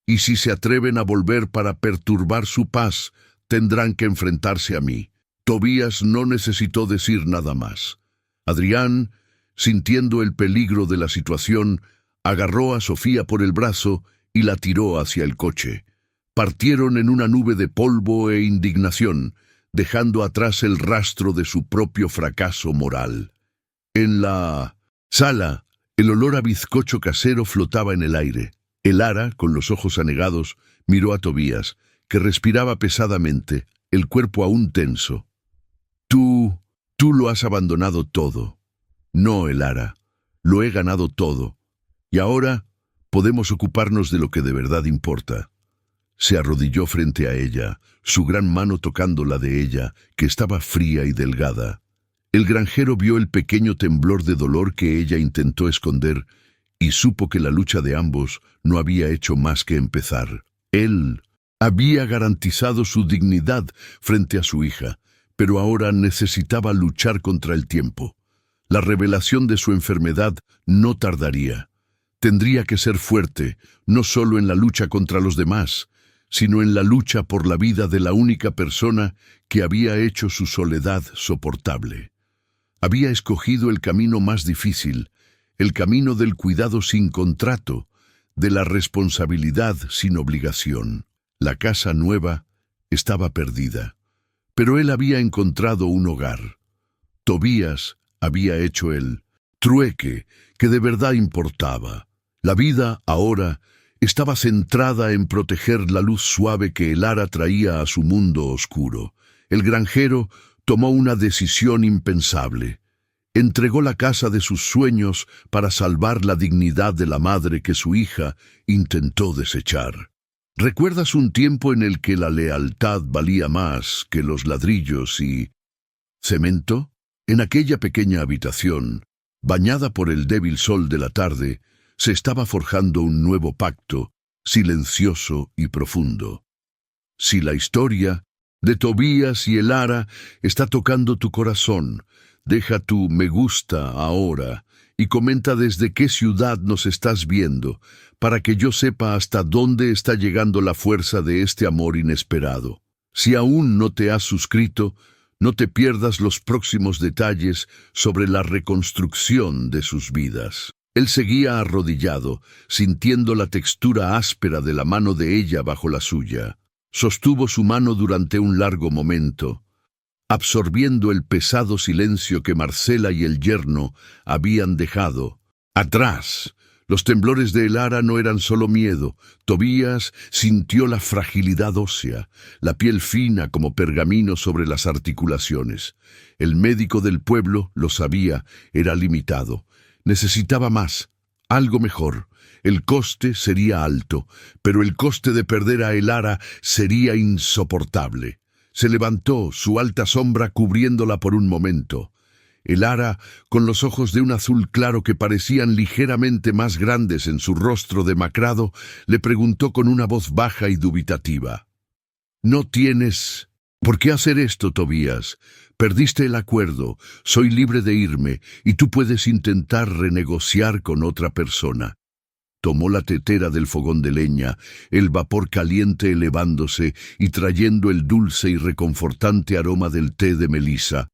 Y si se atreven a volver para perturbar su paz, tendrán que enfrentarse a mí». Tobías no necesitó decir nada más. Adrián, sintiendo el peligro de la situación, agarró a Sofía por el brazo y la tiró hacia el coche. Partieron en una nube de polvo e indignación, dejando atrás el rastro de su propio fracaso moral. En la sala, el olor a bizcocho casero flotaba en el aire. El ara, con los ojos anegados, miró a Tobías, que respiraba pesadamente, el cuerpo aún tenso. Tú lo has abandonado todo». «No, Elara, lo he ganado todo. Y ahora podemos ocuparnos de lo que de verdad importa». Se arrodilló frente a ella, su gran mano tocando la de ella, que estaba fría y delgada. El granjero vio el pequeño temblor de dolor que ella intentó esconder y supo que la lucha de ambos no había hecho más que empezar. Él había garantizado su dignidad frente a su hija, pero ahora necesitaba luchar contra el tiempo. La revelación de su enfermedad no tardaría. Tendría que ser fuerte, no solo en la lucha contra los demás, sino en la lucha por la vida de la única persona que había hecho su soledad soportable. Había escogido el camino más difícil, el camino del cuidado sin contrato, de la responsabilidad sin obligación. La casa nueva estaba perdida, pero él había encontrado un hogar. Tobías había hecho el trueque que de verdad importaba. La vida, ahora, estaba centrada en proteger la luz suave que el ara traía a su mundo oscuro. El granjero tomó una decisión impensable. Entregó la casa de sus sueños para salvar la dignidad de la madre que su hija intentó desechar. ¿Recuerdas un tiempo en el que la lealtad valía más que los ladrillos y cemento? En aquella pequeña habitación, bañada por el débil sol de la tarde, se estaba forjando un nuevo pacto, silencioso y profundo. Si la historia de Tobías y Elara está tocando tu corazón. Deja tu me gusta ahora y comenta desde qué ciudad nos estás viendo, para que yo sepa hasta dónde está llegando la fuerza de este amor inesperado. Si aún no te has suscrito, no te pierdas los próximos detalles sobre la reconstrucción de sus vidas. Él seguía arrodillado, sintiendo la textura áspera de la mano de ella bajo la suya. Sostuvo su mano durante un largo momento, absorbiendo el pesado silencio que Marcela y el yerno habían dejado atrás. Los temblores de Elara no eran solo miedo. Tobías sintió la fragilidad ósea, la piel fina como pergamino sobre las articulaciones. El médico del pueblo, lo sabía, era limitado. Necesitaba más, algo mejor. El coste sería alto, pero el coste de perder a Elara sería insoportable. Se levantó, su alta sombra cubriéndola por un momento. Elara, con los ojos de un azul claro que parecían ligeramente más grandes en su rostro demacrado, le preguntó con una voz baja y dubitativa: «¿No tienes por qué hacer esto, Tobías? Perdiste el acuerdo, soy libre de irme, y tú puedes intentar renegociar con otra persona». Tomó la tetera del fogón de leña, el vapor caliente elevándose y trayendo el dulce y reconfortante aroma del té de melisa.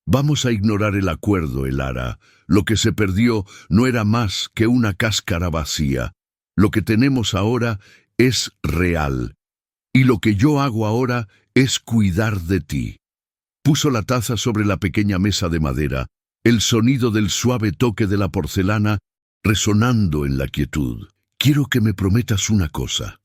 «Vamos a ignorar el acuerdo, Elara. Lo que se perdió no era más que una cáscara vacía. Lo que tenemos ahora es real. Y lo que yo hago ahora es cuidar de ti». Puso la taza sobre la pequeña mesa de madera, el sonido del suave toque de la porcelana resonando en la quietud. «Quiero que me prometas una cosa.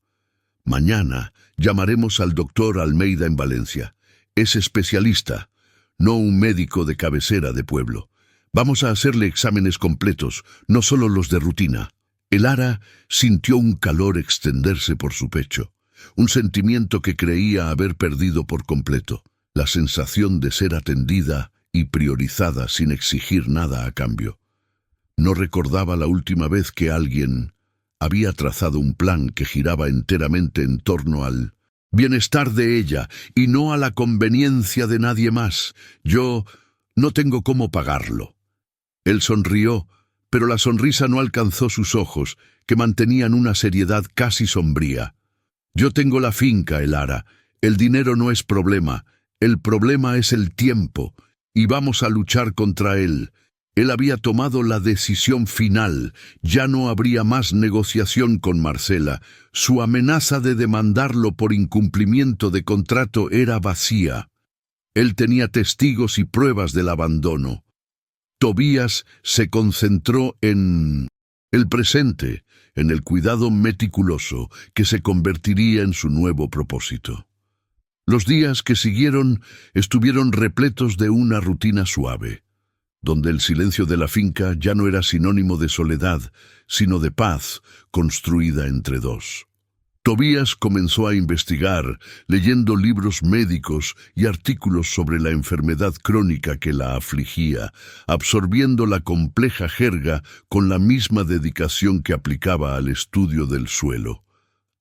Mañana llamaremos al doctor Almeida en Valencia. Es especialista, no un médico de cabecera de pueblo. Vamos a hacerle exámenes completos, no solo los de rutina». Elara sintió un calor extenderse por su pecho, un sentimiento que creía haber perdido por completo, la sensación de ser atendida y priorizada sin exigir nada a cambio. No recordaba la última vez que alguien había trazado un plan que giraba enteramente en torno al bienestar de ella y no a la conveniencia de nadie más. «Yo no tengo cómo pagarlo». Él sonrió, pero la sonrisa no alcanzó sus ojos, que mantenían una seriedad casi sombría. «Yo tengo la finca, Elara. El dinero no es problema. El problema es el tiempo, y vamos a luchar contra él». Él había tomado la decisión final, ya no habría más negociación con Marcela. Su amenaza de demandarlo por incumplimiento de contrato era vacía. Él tenía testigos y pruebas del abandono. Tobías se concentró en el presente, en el cuidado meticuloso que se convertiría en su nuevo propósito. Los días que siguieron estuvieron repletos de una rutina suave, donde el silencio de la finca ya no era sinónimo de soledad, sino de paz construida entre dos. Tobías comenzó a investigar, leyendo libros médicos y artículos sobre la enfermedad crónica que la afligía, absorbiendo la compleja jerga con la misma dedicación que aplicaba al estudio del suelo.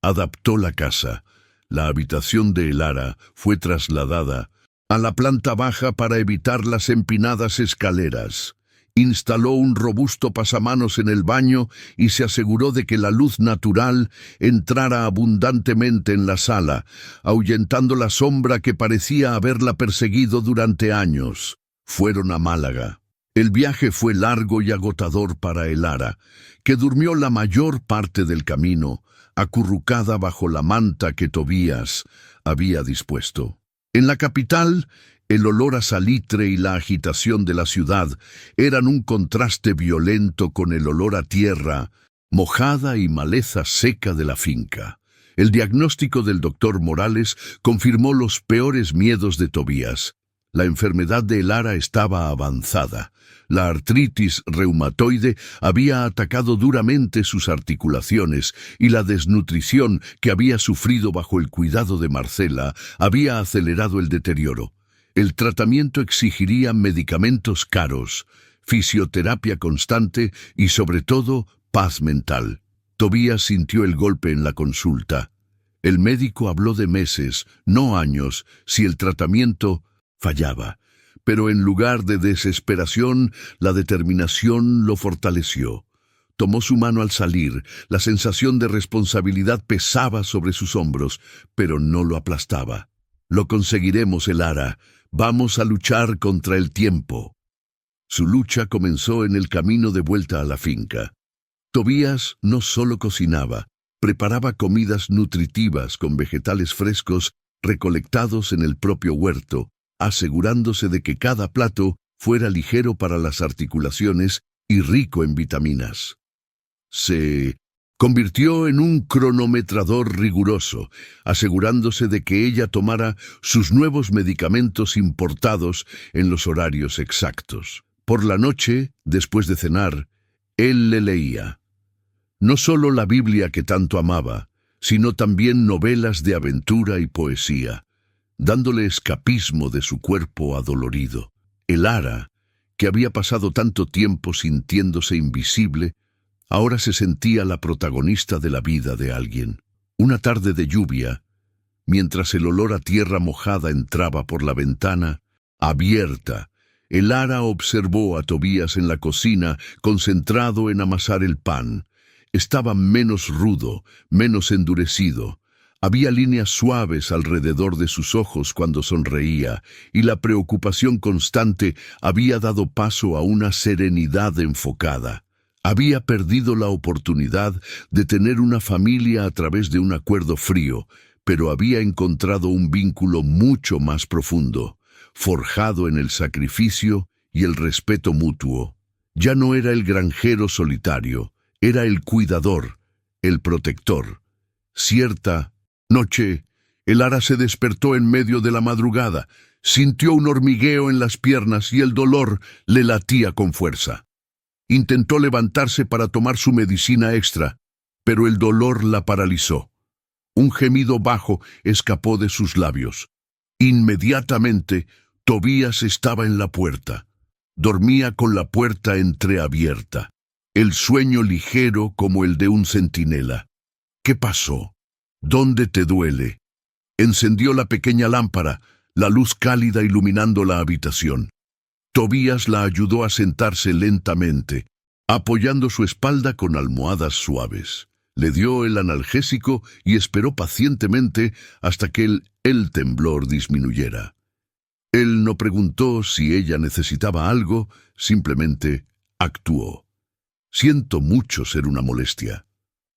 Adaptó la casa. La habitación de Elara fue trasladada a la planta baja para evitar las empinadas escaleras. Instaló un robusto pasamanos en el baño y se aseguró de que la luz natural entrara abundantemente en la sala, ahuyentando la sombra que parecía haberla perseguido durante años. Fueron a Málaga. El viaje fue largo y agotador para Elara, que durmió la mayor parte del camino, acurrucada bajo la manta que Tobías había dispuesto. En la capital, el olor a salitre y la agitación de la ciudad eran un contraste violento con el olor a tierra mojada y maleza seca de la finca. El diagnóstico del doctor Morales confirmó los peores miedos de Tobías. La enfermedad de Elara estaba avanzada. La artritis reumatoide había atacado duramente sus articulaciones y la desnutrición que había sufrido bajo el cuidado de Marcela había acelerado el deterioro. El tratamiento exigiría medicamentos caros, fisioterapia constante y, sobre todo, paz mental. Tobías sintió el golpe en la consulta. El médico habló de meses, no años, si el tratamiento fallaba. Pero en lugar de desesperación, la determinación lo fortaleció. Tomó su mano al salir, la sensación de responsabilidad pesaba sobre sus hombros, pero no lo aplastaba. Lo conseguiremos, Elara. Vamos a luchar contra el tiempo. Su lucha comenzó en el camino de vuelta a la finca. Tobías no solo cocinaba, preparaba comidas nutritivas con vegetales frescos recolectados en el propio huerto, asegurándose de que cada plato fuera ligero para las articulaciones y rico en vitaminas. Se convirtió en un cronometrador riguroso, asegurándose de que ella tomara sus nuevos medicamentos importados en los horarios exactos. Por la noche, después de cenar, él le leía. No solo la Biblia que tanto amaba, sino también novelas de aventura y poesía, dándole escapismo de su cuerpo adolorido. Elara, que había pasado tanto tiempo sintiéndose invisible, ahora se sentía la protagonista de la vida de alguien. Una tarde de lluvia, mientras el olor a tierra mojada entraba por la ventana, abierta, Elara observó a Tobías en la cocina, concentrado en amasar el pan. Estaba menos rudo, menos endurecido. Había líneas suaves alrededor de sus ojos cuando sonreía, y la preocupación constante había dado paso a una serenidad enfocada. Había perdido la oportunidad de tener una familia a través de un acuerdo frío, pero había encontrado un vínculo mucho más profundo, forjado en el sacrificio y el respeto mutuo. Ya no era el granjero solitario, era el cuidador, el protector. Cierta noche, Elara se despertó en medio de la madrugada, sintió un hormigueo en las piernas y el dolor le latía con fuerza. Intentó levantarse para tomar su medicina extra, pero el dolor la paralizó. Un gemido bajo escapó de sus labios. Inmediatamente, Tobías estaba en la puerta. Dormía con la puerta entreabierta, el sueño ligero como el de un centinela. ¿Qué pasó? ¿Dónde te duele? Encendió la pequeña lámpara, la luz cálida iluminando la habitación. Tobías la ayudó a sentarse lentamente, apoyando su espalda con almohadas suaves. Le dio el analgésico y esperó pacientemente hasta que el temblor disminuyera. Él no preguntó si ella necesitaba algo, simplemente actuó. Siento mucho ser una molestia.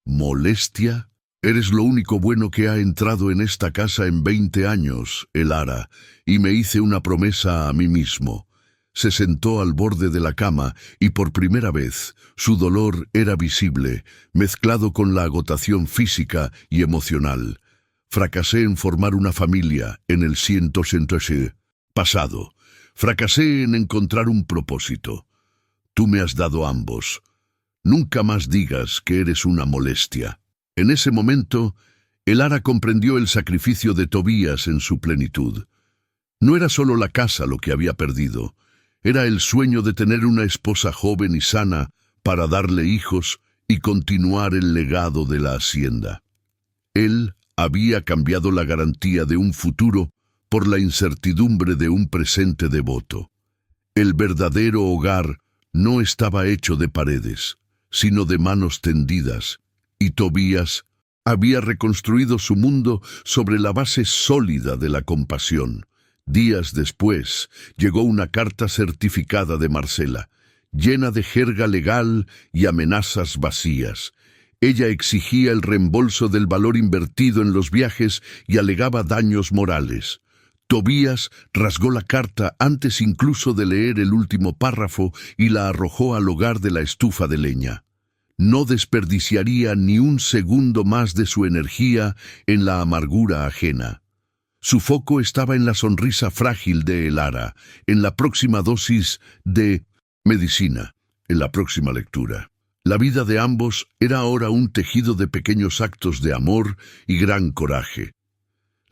¿Molestia? Eres lo único bueno que ha entrado en esta casa en 20 años, Elara, y me hice una promesa a mí mismo. Se sentó al borde de la cama y por primera vez su dolor era visible, mezclado con la agotación física y emocional. Fracasé en formar una familia en el pasado. Fracasé en encontrar un propósito. Tú me has dado ambos. Nunca más digas que eres una molestia. En ese momento, Elara comprendió el sacrificio de Tobías en su plenitud. No era solo la casa lo que había perdido. Era el sueño de tener una esposa joven y sana para darle hijos y continuar el legado de la hacienda. Él había cambiado la garantía de un futuro por la incertidumbre de un presente devoto. El verdadero hogar no estaba hecho de paredes, sino de manos tendidas, y Tobías había reconstruido su mundo sobre la base sólida de la compasión. Días después, llegó una carta certificada de Marcela, llena de jerga legal y amenazas vacías. Ella exigía el reembolso del valor invertido en los viajes y alegaba daños morales. Tobías rasgó la carta antes incluso de leer el último párrafo y la arrojó al hogar de la estufa de leña. No desperdiciaría ni un segundo más de su energía en la amargura ajena. Su foco estaba en la sonrisa frágil de Elara, en la próxima dosis de medicina, en la próxima lectura. La vida de ambos era ahora un tejido de pequeños actos de amor y gran coraje.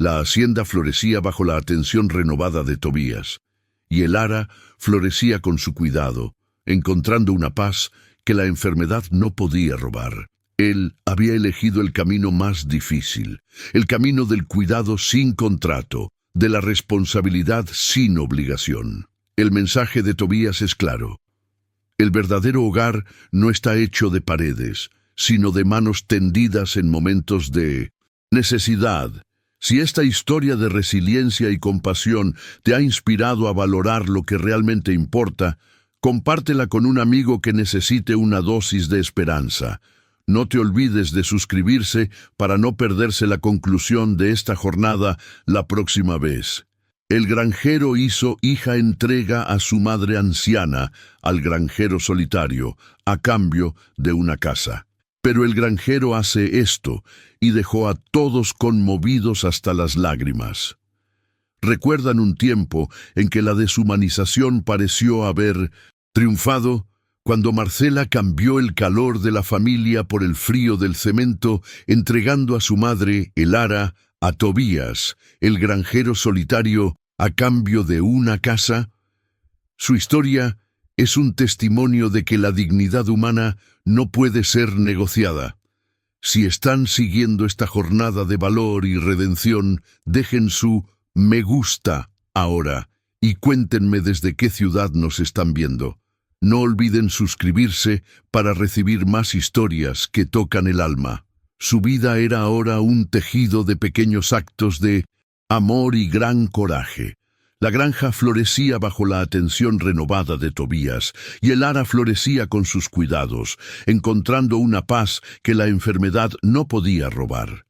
La hacienda florecía bajo la atención renovada de Tobías, y Elara florecía con su cuidado, encontrando una paz que la enfermedad no podía robar. Él había elegido el camino más difícil, el camino del cuidado sin contrato, de la responsabilidad sin obligación. El mensaje de Tobías es claro. El verdadero hogar no está hecho de paredes, sino de manos tendidas en momentos de necesidad. Si esta historia de resiliencia y compasión te ha inspirado a valorar lo que realmente importa, compártela con un amigo que necesite una dosis de esperanza. No te olvides de suscribirse para no perderse la conclusión de esta jornada la próxima vez. El granjero hizo hija entrega a su madre anciana, al granjero solitario, a cambio de una casa. Pero el granjero hace esto y dejó a todos conmovidos hasta las lágrimas. ¿Recuerdan un tiempo en que la deshumanización pareció haber triunfado? Cuando Marcela cambió el calor de la familia por el frío del cemento, entregando a su madre, Elara, a Tobías, el granjero solitario, a cambio de una casa. Su historia es un testimonio de que la dignidad humana no puede ser negociada. Si están siguiendo esta jornada de valor y redención, dejen su me gusta ahora y cuéntenme desde qué ciudad nos están viendo. No olviden suscribirse para recibir más historias que tocan el alma. Su vida era ahora un tejido de pequeños actos de amor y gran coraje. La granja florecía bajo la atención renovada de Tobías, y Elara florecía con sus cuidados, encontrando una paz que la enfermedad no podía robar.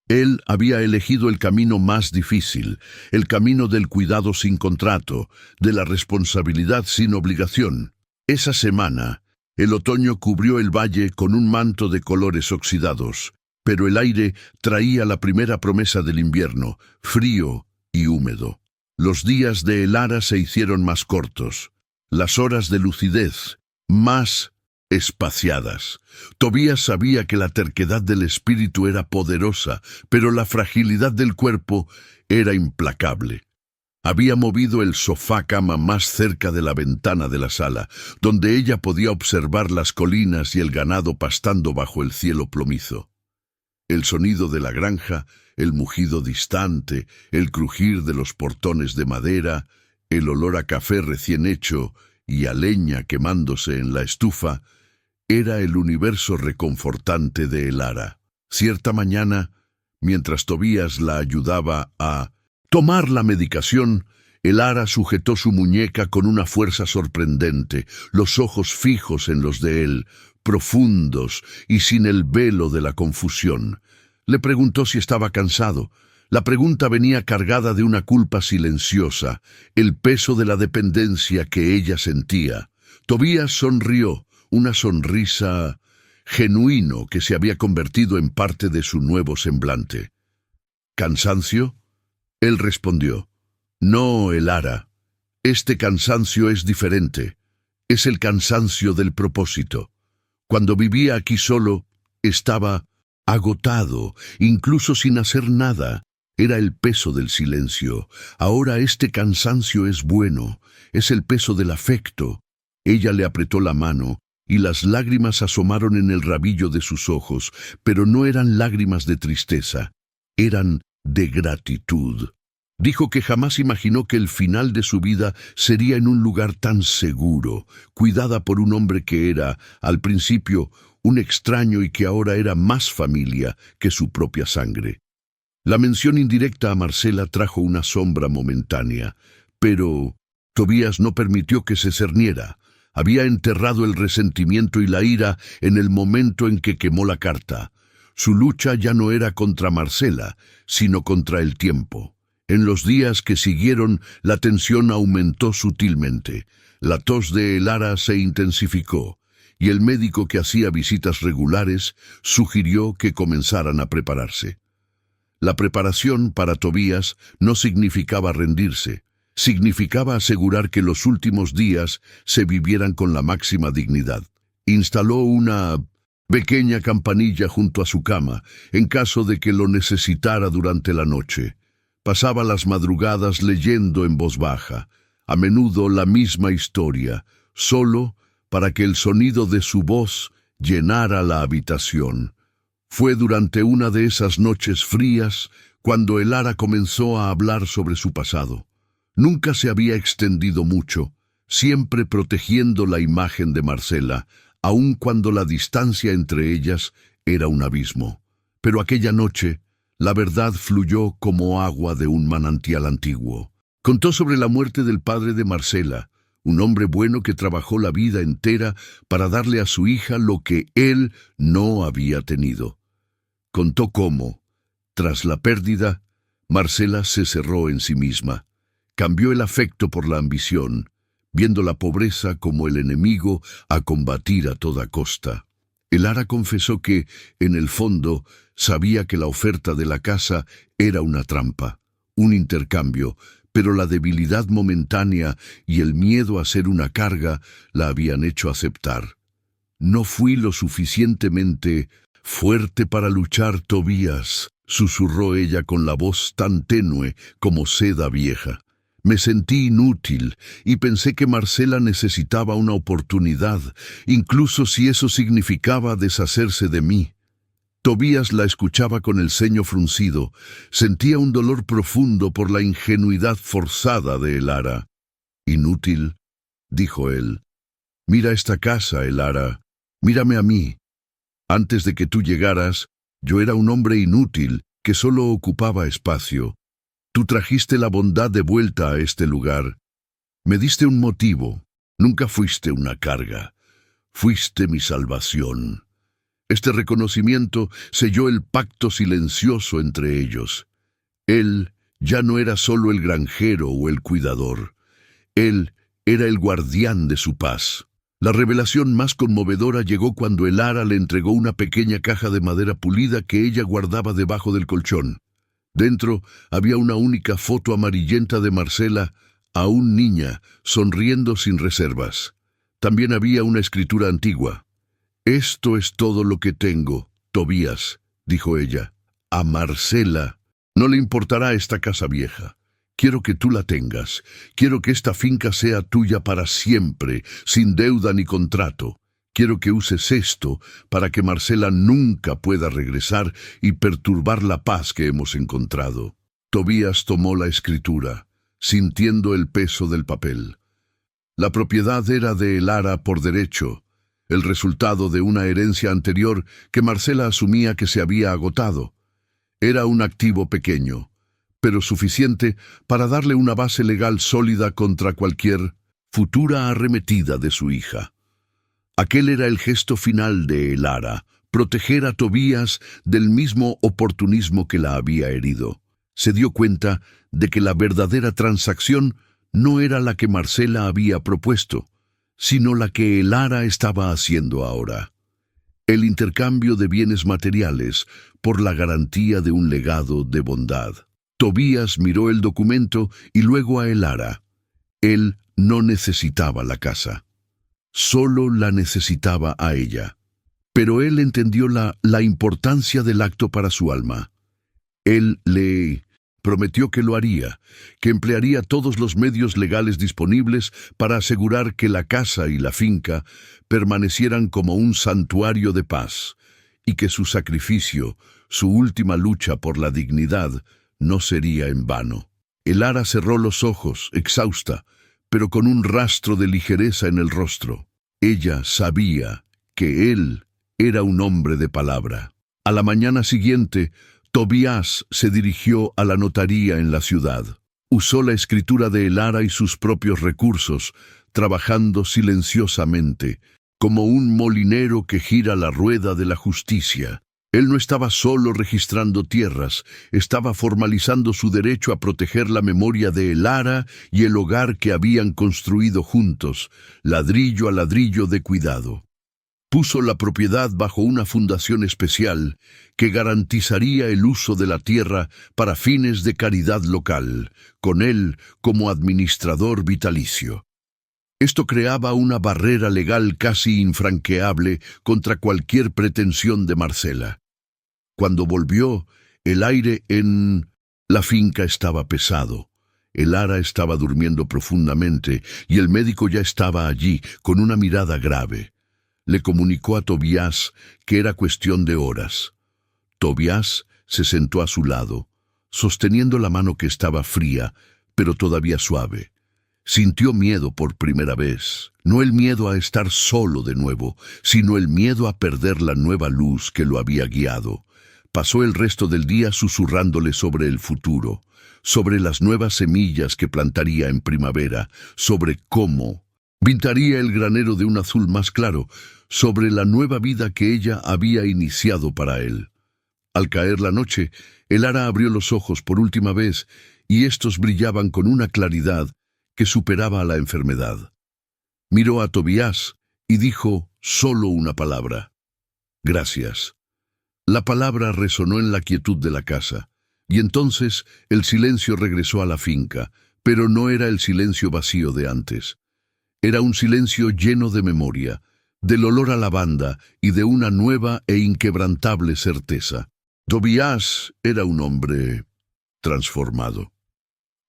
Él había elegido el camino más difícil, el camino del cuidado sin contrato, de la responsabilidad sin obligación. Esa semana, el otoño cubrió el valle con un manto de colores oxidados, pero el aire traía la primera promesa del invierno, frío y húmedo. Los días de Elara se hicieron más cortos, las horas de lucidez más espaciadas. Tobías sabía que la terquedad del espíritu era poderosa, pero la fragilidad del cuerpo era implacable. Había movido el sofá-cama más cerca de la ventana de la sala, donde ella podía observar las colinas y el ganado pastando bajo el cielo plomizo. El sonido de la granja, el mugido distante, el crujir de los portones de madera, el olor a café recién hecho y a leña quemándose en la estufa, era el universo reconfortante de Elara. Cierta mañana, mientras Tobías la ayudaba a tomar la medicación, Elara sujetó su muñeca con una fuerza sorprendente, los ojos fijos en los de él, profundos y sin el velo de la confusión. Le preguntó si estaba cansado. La pregunta venía cargada de una culpa silenciosa, el peso de la dependencia que ella sentía. Tobías sonrió, una sonrisa genuino que se había convertido en parte de su nuevo semblante. ¿Cansancio? Él respondió, no, Elara, este cansancio es diferente, es el cansancio del propósito. Cuando vivía aquí solo, estaba agotado, incluso sin hacer nada. Era el peso del silencio. Ahora este cansancio es bueno, es el peso del afecto. Ella le apretó la mano, y las lágrimas asomaron en el rabillo de sus ojos, pero no eran lágrimas de tristeza, eran de gratitud. Dijo que jamás imaginó que el final de su vida sería en un lugar tan seguro, cuidada por un hombre que era, al principio, un extraño y que ahora era más familia que su propia sangre. La mención indirecta a Marcela trajo una sombra momentánea, pero Tobías no permitió que se cerniera. Había enterrado el resentimiento y la ira en el momento en que quemó la carta. Su lucha ya no era contra Marcela, sino contra el tiempo. En los días que siguieron, la tensión aumentó sutilmente. La tos de Elara se intensificó, y el médico que hacía visitas regulares sugirió que comenzaran a prepararse. La preparación para Tobías no significaba rendirse, significaba asegurar que los últimos días se vivieran con la máxima dignidad. Instaló una pequeña campanilla junto a su cama, en caso de que lo necesitara durante la noche. Pasaba las madrugadas leyendo en voz baja, a menudo la misma historia, solo para que el sonido de su voz llenara la habitación. Fue durante una de esas noches frías cuando Elara comenzó a hablar sobre su pasado. Nunca se había extendido mucho, siempre protegiendo la imagen de Marcela, aun cuando la distancia entre ellas era un abismo. Pero aquella noche, la verdad fluyó como agua de un manantial antiguo. Contó sobre la muerte del padre de Marcela, un hombre bueno que trabajó la vida entera para darle a su hija lo que él no había tenido. Contó cómo, tras la pérdida, Marcela se cerró en sí misma. Cambió el afecto por la ambición, viendo la pobreza como el enemigo a combatir a toda costa. Elara confesó que, en el fondo, sabía que la oferta de la casa era una trampa, un intercambio, pero la debilidad momentánea y el miedo a ser una carga la habían hecho aceptar. «No fui lo suficientemente fuerte para luchar, Tobías», susurró ella con la voz tan tenue como seda vieja. «Me sentí inútil y pensé que Marcela necesitaba una oportunidad, incluso si eso significaba deshacerse de mí». Tobías la escuchaba con el ceño fruncido. Sentía un dolor profundo por la ingenuidad forzada de Elara. «Inútil», dijo él. «Mira esta casa, Elara. Mírame a mí. Antes de que tú llegaras, yo era un hombre inútil que solo ocupaba espacio. Tú trajiste la bondad de vuelta a este lugar. Me diste un motivo. Nunca fuiste una carga. Fuiste mi salvación». Este reconocimiento selló el pacto silencioso entre ellos. Él ya no era solo el granjero o el cuidador. Él era el guardián de su paz. La revelación más conmovedora llegó cuando Elara le entregó una pequeña caja de madera pulida que ella guardaba debajo del colchón. Dentro había una única foto amarillenta de Marcela, aún niña, sonriendo sin reservas. También había una escritura antigua. «Esto es todo lo que tengo, Tobías», dijo ella. «A Marcela no le importará esta casa vieja. Quiero que tú la tengas. Quiero que esta finca sea tuya para siempre, sin deuda ni contrato. Quiero que uses esto para que Marcela nunca pueda regresar y perturbar la paz que hemos encontrado». Tobías tomó la escritura, sintiendo el peso del papel. La propiedad era de Elara por derecho, el resultado de una herencia anterior que Marcela asumía que se había agotado. Era un activo pequeño, pero suficiente para darle una base legal sólida contra cualquier futura arremetida de su hija. Aquel era el gesto final de Elara, proteger a Tobías del mismo oportunismo que la había herido. Se dio cuenta de que la verdadera transacción no era la que Marcela había propuesto, sino la que Elara estaba haciendo ahora. El intercambio de bienes materiales por la garantía de un legado de bondad. Tobías miró el documento y luego a Elara. Él no necesitaba la casa. Solo la necesitaba a ella. Pero él entendió la importancia del acto para su alma. Él le prometió que lo haría, que emplearía todos los medios legales disponibles para asegurar que la casa y la finca permanecieran como un santuario de paz, y que su sacrificio, su última lucha por la dignidad, no sería en vano. Elara cerró los ojos, exhausta, pero con un rastro de ligereza en el rostro. Ella sabía que él era un hombre de palabra. A la mañana siguiente, Tobías se dirigió a la notaría en la ciudad. Usó la escritura de Elara y sus propios recursos, trabajando silenciosamente, como un molinero que gira la rueda de la justicia. Él no estaba solo registrando tierras, estaba formalizando su derecho a proteger la memoria de Elara y el hogar que habían construido juntos, ladrillo a ladrillo de cuidado. Puso la propiedad bajo una fundación especial que garantizaría el uso de la tierra para fines de caridad local, con él como administrador vitalicio. Esto creaba una barrera legal casi infranqueable contra cualquier pretensión de Marcela. Cuando volvió, el aire en la finca estaba pesado. Elara estaba durmiendo profundamente y el médico ya estaba allí, con una mirada grave. le comunicó a Tobías que era cuestión de horas. Tobías se sentó a su lado, sosteniendo la mano que estaba fría, pero todavía suave. Sintió miedo por primera vez, no el miedo a estar solo de nuevo, sino el miedo a perder la nueva luz que lo había guiado. Pasó el resto del día susurrándole sobre el futuro, sobre las nuevas semillas que plantaría en primavera, sobre cómo pintaría el granero de un azul más claro, sobre la nueva vida que ella había iniciado para él. Al caer la noche, Elara abrió los ojos por última vez y estos brillaban con una claridad que superaba a la enfermedad. Miró a Tobías y dijo solo una palabra: gracias. La palabra resonó en la quietud de la casa, y entonces el silencio regresó a la finca, pero no era el silencio vacío de antes. Era un silencio lleno de memoria, del olor a lavanda y de una nueva e inquebrantable certeza. Tobías era un hombre transformado.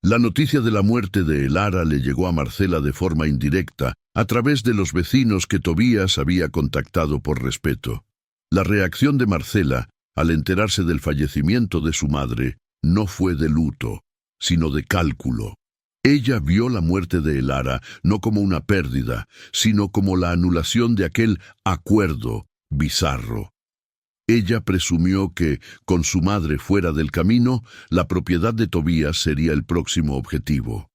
La noticia de la muerte de Elara le llegó a Marcela de forma indirecta, a través de los vecinos que Tobías había contactado por respeto. La reacción de Marcela, al enterarse del fallecimiento de su madre, no fue de luto, sino de cálculo. Ella vio la muerte de Elara no como una pérdida, sino como la anulación de aquel acuerdo bizarro. Ella presumió que, con su madre fuera del camino, la propiedad de Tobías sería el próximo objetivo.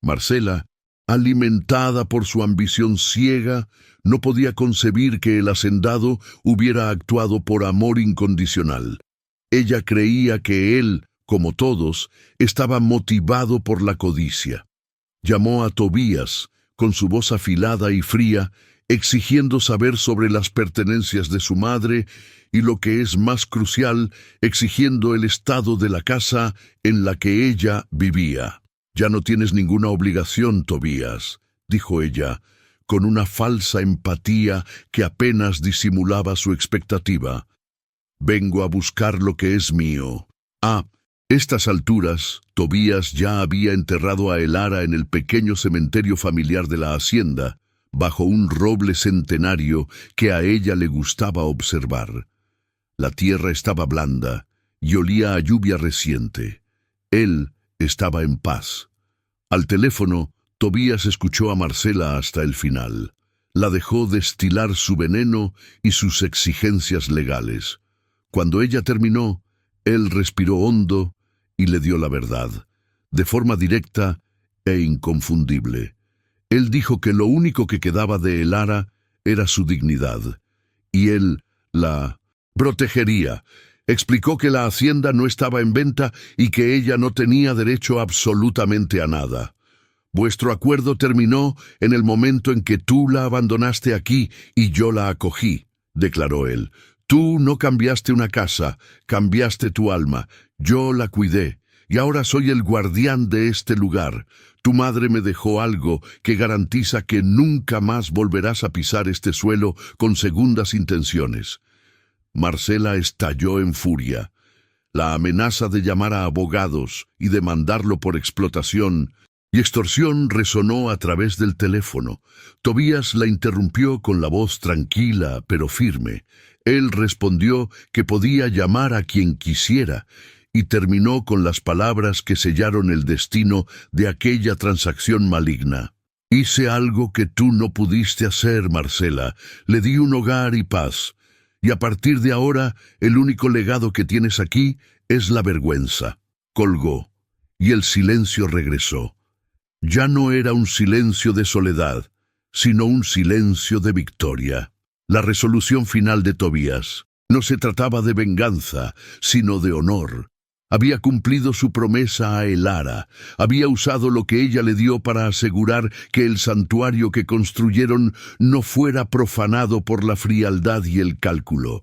Marcela, alimentada por su ambición ciega, no podía concebir que el hacendado hubiera actuado por amor incondicional. Ella creía que él, como todos, estaba motivado por la codicia. Llamó a Tobías, con su voz afilada y fría, exigiendo saber sobre las pertenencias de su madre y, lo que es más crucial, exigiendo el estado de la casa en la que ella vivía. «Ya no tienes ninguna obligación, Tobías», dijo ella, con una falsa empatía que apenas disimulaba su expectativa. «Vengo a buscar lo que es mío». A estas alturas, Tobías ya había enterrado a Elara en el pequeño cementerio familiar de la hacienda, bajo un roble centenario que a ella le gustaba observar. La tierra estaba blanda y olía a lluvia reciente. Él estaba en paz. Al teléfono, Tobías escuchó a Marcela hasta el final. La dejó destilar su veneno y sus exigencias legales. Cuando ella terminó, él respiró hondo y le dio la verdad, de forma directa e inconfundible. Él dijo que lo único que quedaba de Elara era su dignidad, y él la protegería. Explicó que la hacienda no estaba en venta y que ella no tenía derecho absolutamente a nada. «Vuestro acuerdo terminó en el momento en que tú la abandonaste aquí y yo la acogí», declaró él. «Tú no cambiaste una casa, cambiaste tu alma. Yo la cuidé, y ahora soy el guardián de este lugar. Tu madre me dejó algo que garantiza que nunca más volverás a pisar este suelo con segundas intenciones». Marcela estalló en furia. La amenaza de llamar a abogados y demandarlo por explotación y extorsión resonó a través del teléfono. Tobías la interrumpió con la voz tranquila pero firme. Él respondió que podía llamar a quien quisiera y terminó con las palabras que sellaron el destino de aquella transacción maligna. «Hice algo que tú no pudiste hacer, Marcela. Le di un hogar y paz. Y a partir de ahora, el único legado que tienes aquí es la vergüenza». Colgó, y el silencio regresó. Ya no era un silencio de soledad, sino un silencio de victoria. La resolución final de Tobías no se trataba de venganza, sino de honor. Había cumplido su promesa a Elara, había usado lo que ella le dio para asegurar que el santuario que construyeron no fuera profanado por la frialdad y el cálculo.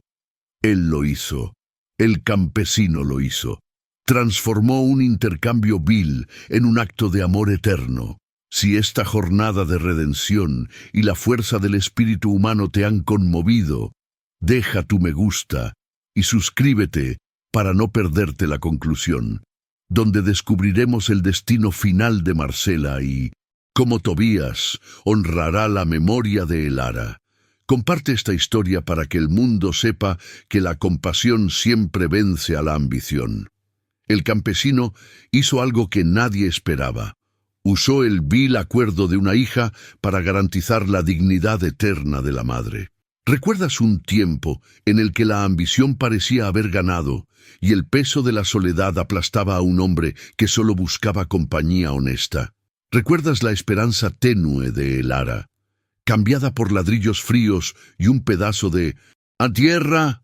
Él lo hizo, el campesino lo hizo. Transformó un intercambio vil en un acto de amor eterno. Si esta jornada de redención y la fuerza del espíritu humano te han conmovido, deja tu me gusta y suscríbete para no perderte la conclusión, donde descubriremos el destino final de Marcela y, como Tobías, honrará la memoria de Elara. Comparte esta historia para que el mundo sepa que la compasión siempre vence a la ambición. El campesino hizo algo que nadie esperaba. Usó el vil acuerdo de una hija para garantizar la dignidad eterna de la madre. ¿Recuerdas un tiempo en el que la ambición parecía haber ganado y el peso de la soledad aplastaba a un hombre que solo buscaba compañía honesta? ¿Recuerdas la esperanza tenue de Elara, cambiada por ladrillos fríos y un pedazo de «¡A tierra!»?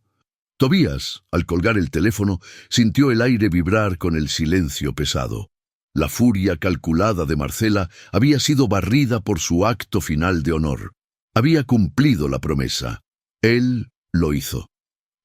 Tobías, al colgar el teléfono, sintió el aire vibrar con el silencio pesado. La furia calculada de Marcela había sido barrida por su acto final de honor. Había cumplido la promesa. Él lo hizo.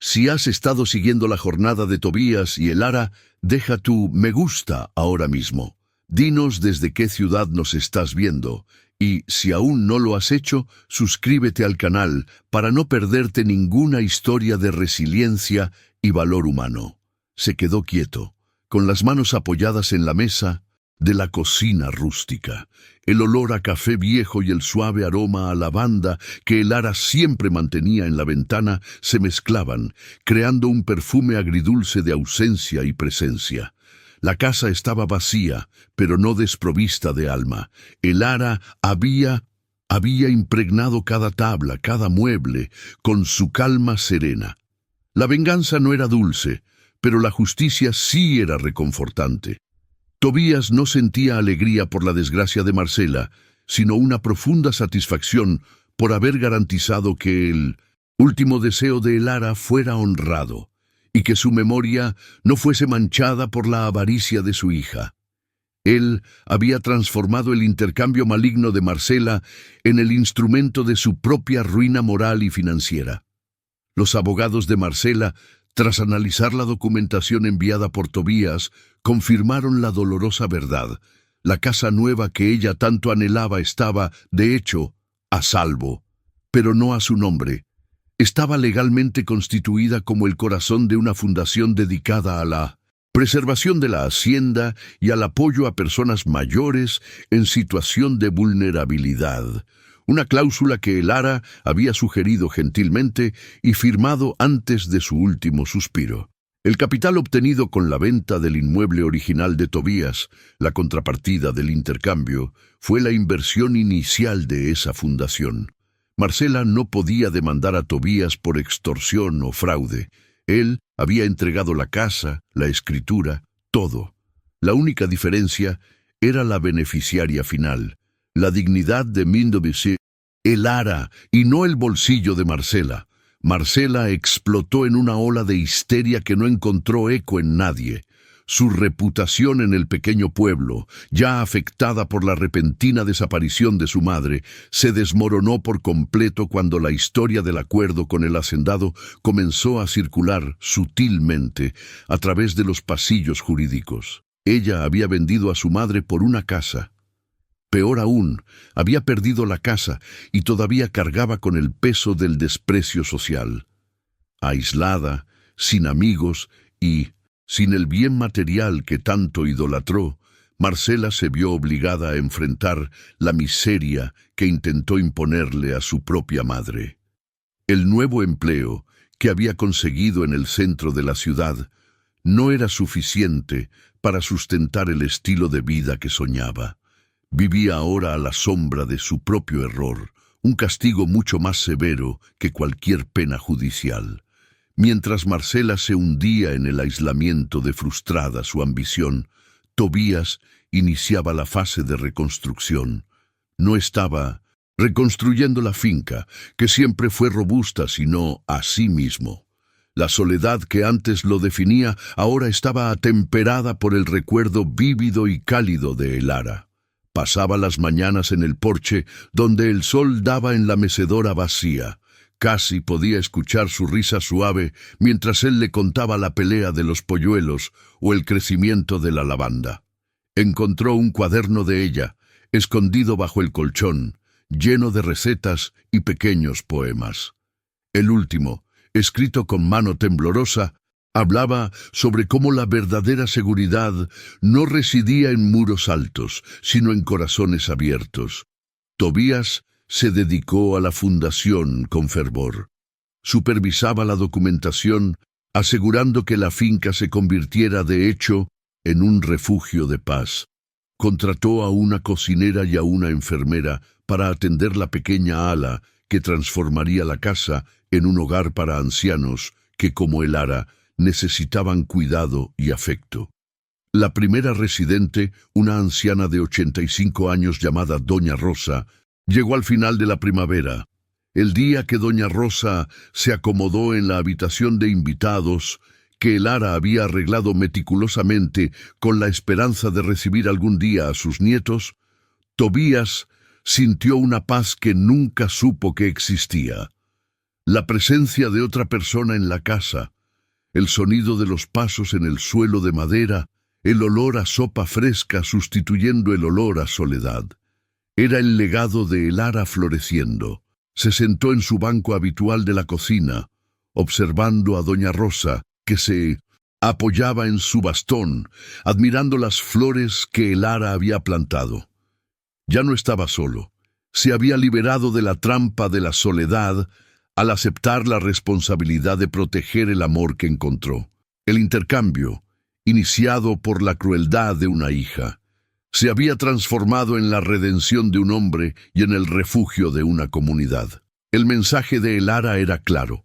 Si has estado siguiendo la jornada de Tobías y Elara, deja tu me gusta ahora mismo. Dinos desde qué ciudad nos estás viendo. Y, si aún no lo has hecho, suscríbete al canal para no perderte ninguna historia de resiliencia y valor humano. Se quedó quieto, con las manos apoyadas en la mesa de la cocina rústica. El olor a café viejo y el suave aroma a lavanda que Elara siempre mantenía en la ventana se mezclaban, creando un perfume agridulce de ausencia y presencia. La casa estaba vacía, pero no desprovista de alma. Elara había impregnado cada tabla, cada mueble, con su calma serena. La venganza no era dulce, pero la justicia sí era reconfortante. Tobías no sentía alegría por la desgracia de Marcela, sino una profunda satisfacción por haber garantizado que el último deseo de Elara fuera honrado, y que su memoria no fuese manchada por la avaricia de su hija. Él había transformado el intercambio maligno de Marcela en el instrumento de su propia ruina moral y financiera. Los abogados de Marcela, tras analizar la documentación enviada por Tobías, confirmaron la dolorosa verdad. La casa nueva que ella tanto anhelaba estaba, de hecho, a salvo, pero no a su nombre. Estaba legalmente constituida como el corazón de una fundación dedicada a la preservación de la hacienda y al apoyo a personas mayores en situación de vulnerabilidad. Una cláusula que Elara había sugerido gentilmente y firmado antes de su último suspiro. El capital obtenido con la venta del inmueble original de Tobías, la contrapartida del intercambio, fue la inversión inicial de esa fundación. Marcela no podía demandar a Tobías por extorsión o fraude. Él había entregado la casa, la escritura, todo. La única diferencia era la beneficiaria final, la dignidad de Mindovici, Elara, y no el bolsillo de Marcela. Marcela explotó en una ola de histeria que no encontró eco en nadie. Su reputación en el pequeño pueblo, ya afectada por la repentina desaparición de su madre, se desmoronó por completo cuando la historia del acuerdo con el hacendado comenzó a circular sutilmente a través de los pasillos jurídicos. Ella había vendido a su madre por una casa. Peor aún, había perdido la casa y todavía cargaba con el peso del desprecio social. Aislada, sin amigos y sin el bien material que tanto idolatró, Marcela se vio obligada a enfrentar la miseria que intentó imponerle a su propia madre. El nuevo empleo que había conseguido en el centro de la ciudad no era suficiente para sustentar el estilo de vida que soñaba. Vivía ahora a la sombra de su propio error, un castigo mucho más severo que cualquier pena judicial. Mientras Marcela se hundía en el aislamiento de frustrada su ambición, Tobías iniciaba la fase de reconstrucción. No estaba reconstruyendo la finca, que siempre fue robusta, sino a sí mismo. La soledad que antes lo definía ahora estaba atemperada por el recuerdo vívido y cálido de Elara. Pasaba las mañanas en el porche, donde el sol daba en la mecedora vacía. Casi podía escuchar su risa suave mientras él le contaba la pelea de los polluelos o el crecimiento de la lavanda. Encontró un cuaderno de ella, escondido bajo el colchón, lleno de recetas y pequeños poemas. El último, escrito con mano temblorosa, hablaba sobre cómo la verdadera seguridad no residía en muros altos, sino en corazones abiertos. Tobías se dedicó a la fundación con fervor. Supervisaba la documentación, asegurando que la finca se convirtiera de hecho en un refugio de paz. Contrató a una cocinera y a una enfermera para atender la pequeña Ala, que transformaría la casa en un hogar para ancianos que, como el Ara, necesitaban cuidado y afecto. La primera residente, una anciana de 85 años llamada Doña Rosa, llegó al final de la primavera. El día que Doña Rosa se acomodó en la habitación de invitados, que el Ara había arreglado meticulosamente con la esperanza de recibir algún día a sus nietos, Tobías sintió una paz que nunca supo que existía. La presencia de otra persona en la casa, el sonido de los pasos en el suelo de madera, el olor a sopa fresca sustituyendo el olor a soledad. Era el legado de el Ara floreciendo. Se sentó en su banco habitual de la cocina, observando a Doña Rosa, que se apoyaba en su bastón, admirando las flores que el Ara había plantado. Ya no estaba solo. Se había liberado de la trampa de la soledad al aceptar la responsabilidad de proteger el amor que encontró. El intercambio, iniciado por la crueldad de una hija, se había transformado en la redención de un hombre y en el refugio de una comunidad. El mensaje de el Ara era claro.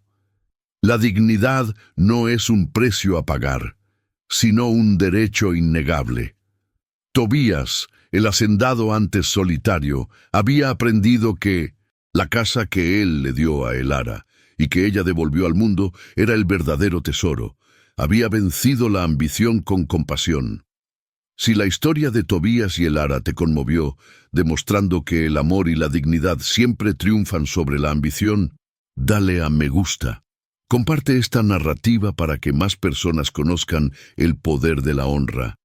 La dignidad no es un precio a pagar, sino un derecho innegable. Tobías, el hacendado antes solitario, había aprendido que la casa que él le dio a el Ara y que ella devolvió al mundo era el verdadero tesoro. Había vencido la ambición con compasión. Si la historia de Tobías y el Ara te conmovió, demostrando que el amor y la dignidad siempre triunfan sobre la ambición, dale a me gusta. Comparte esta narrativa para que más personas conozcan el poder de la honra.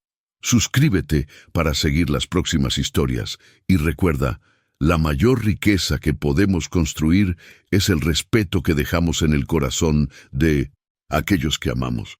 Suscríbete para seguir las próximas historias y recuerda, la mayor riqueza que podemos construir es el respeto que dejamos en el corazón de aquellos que amamos.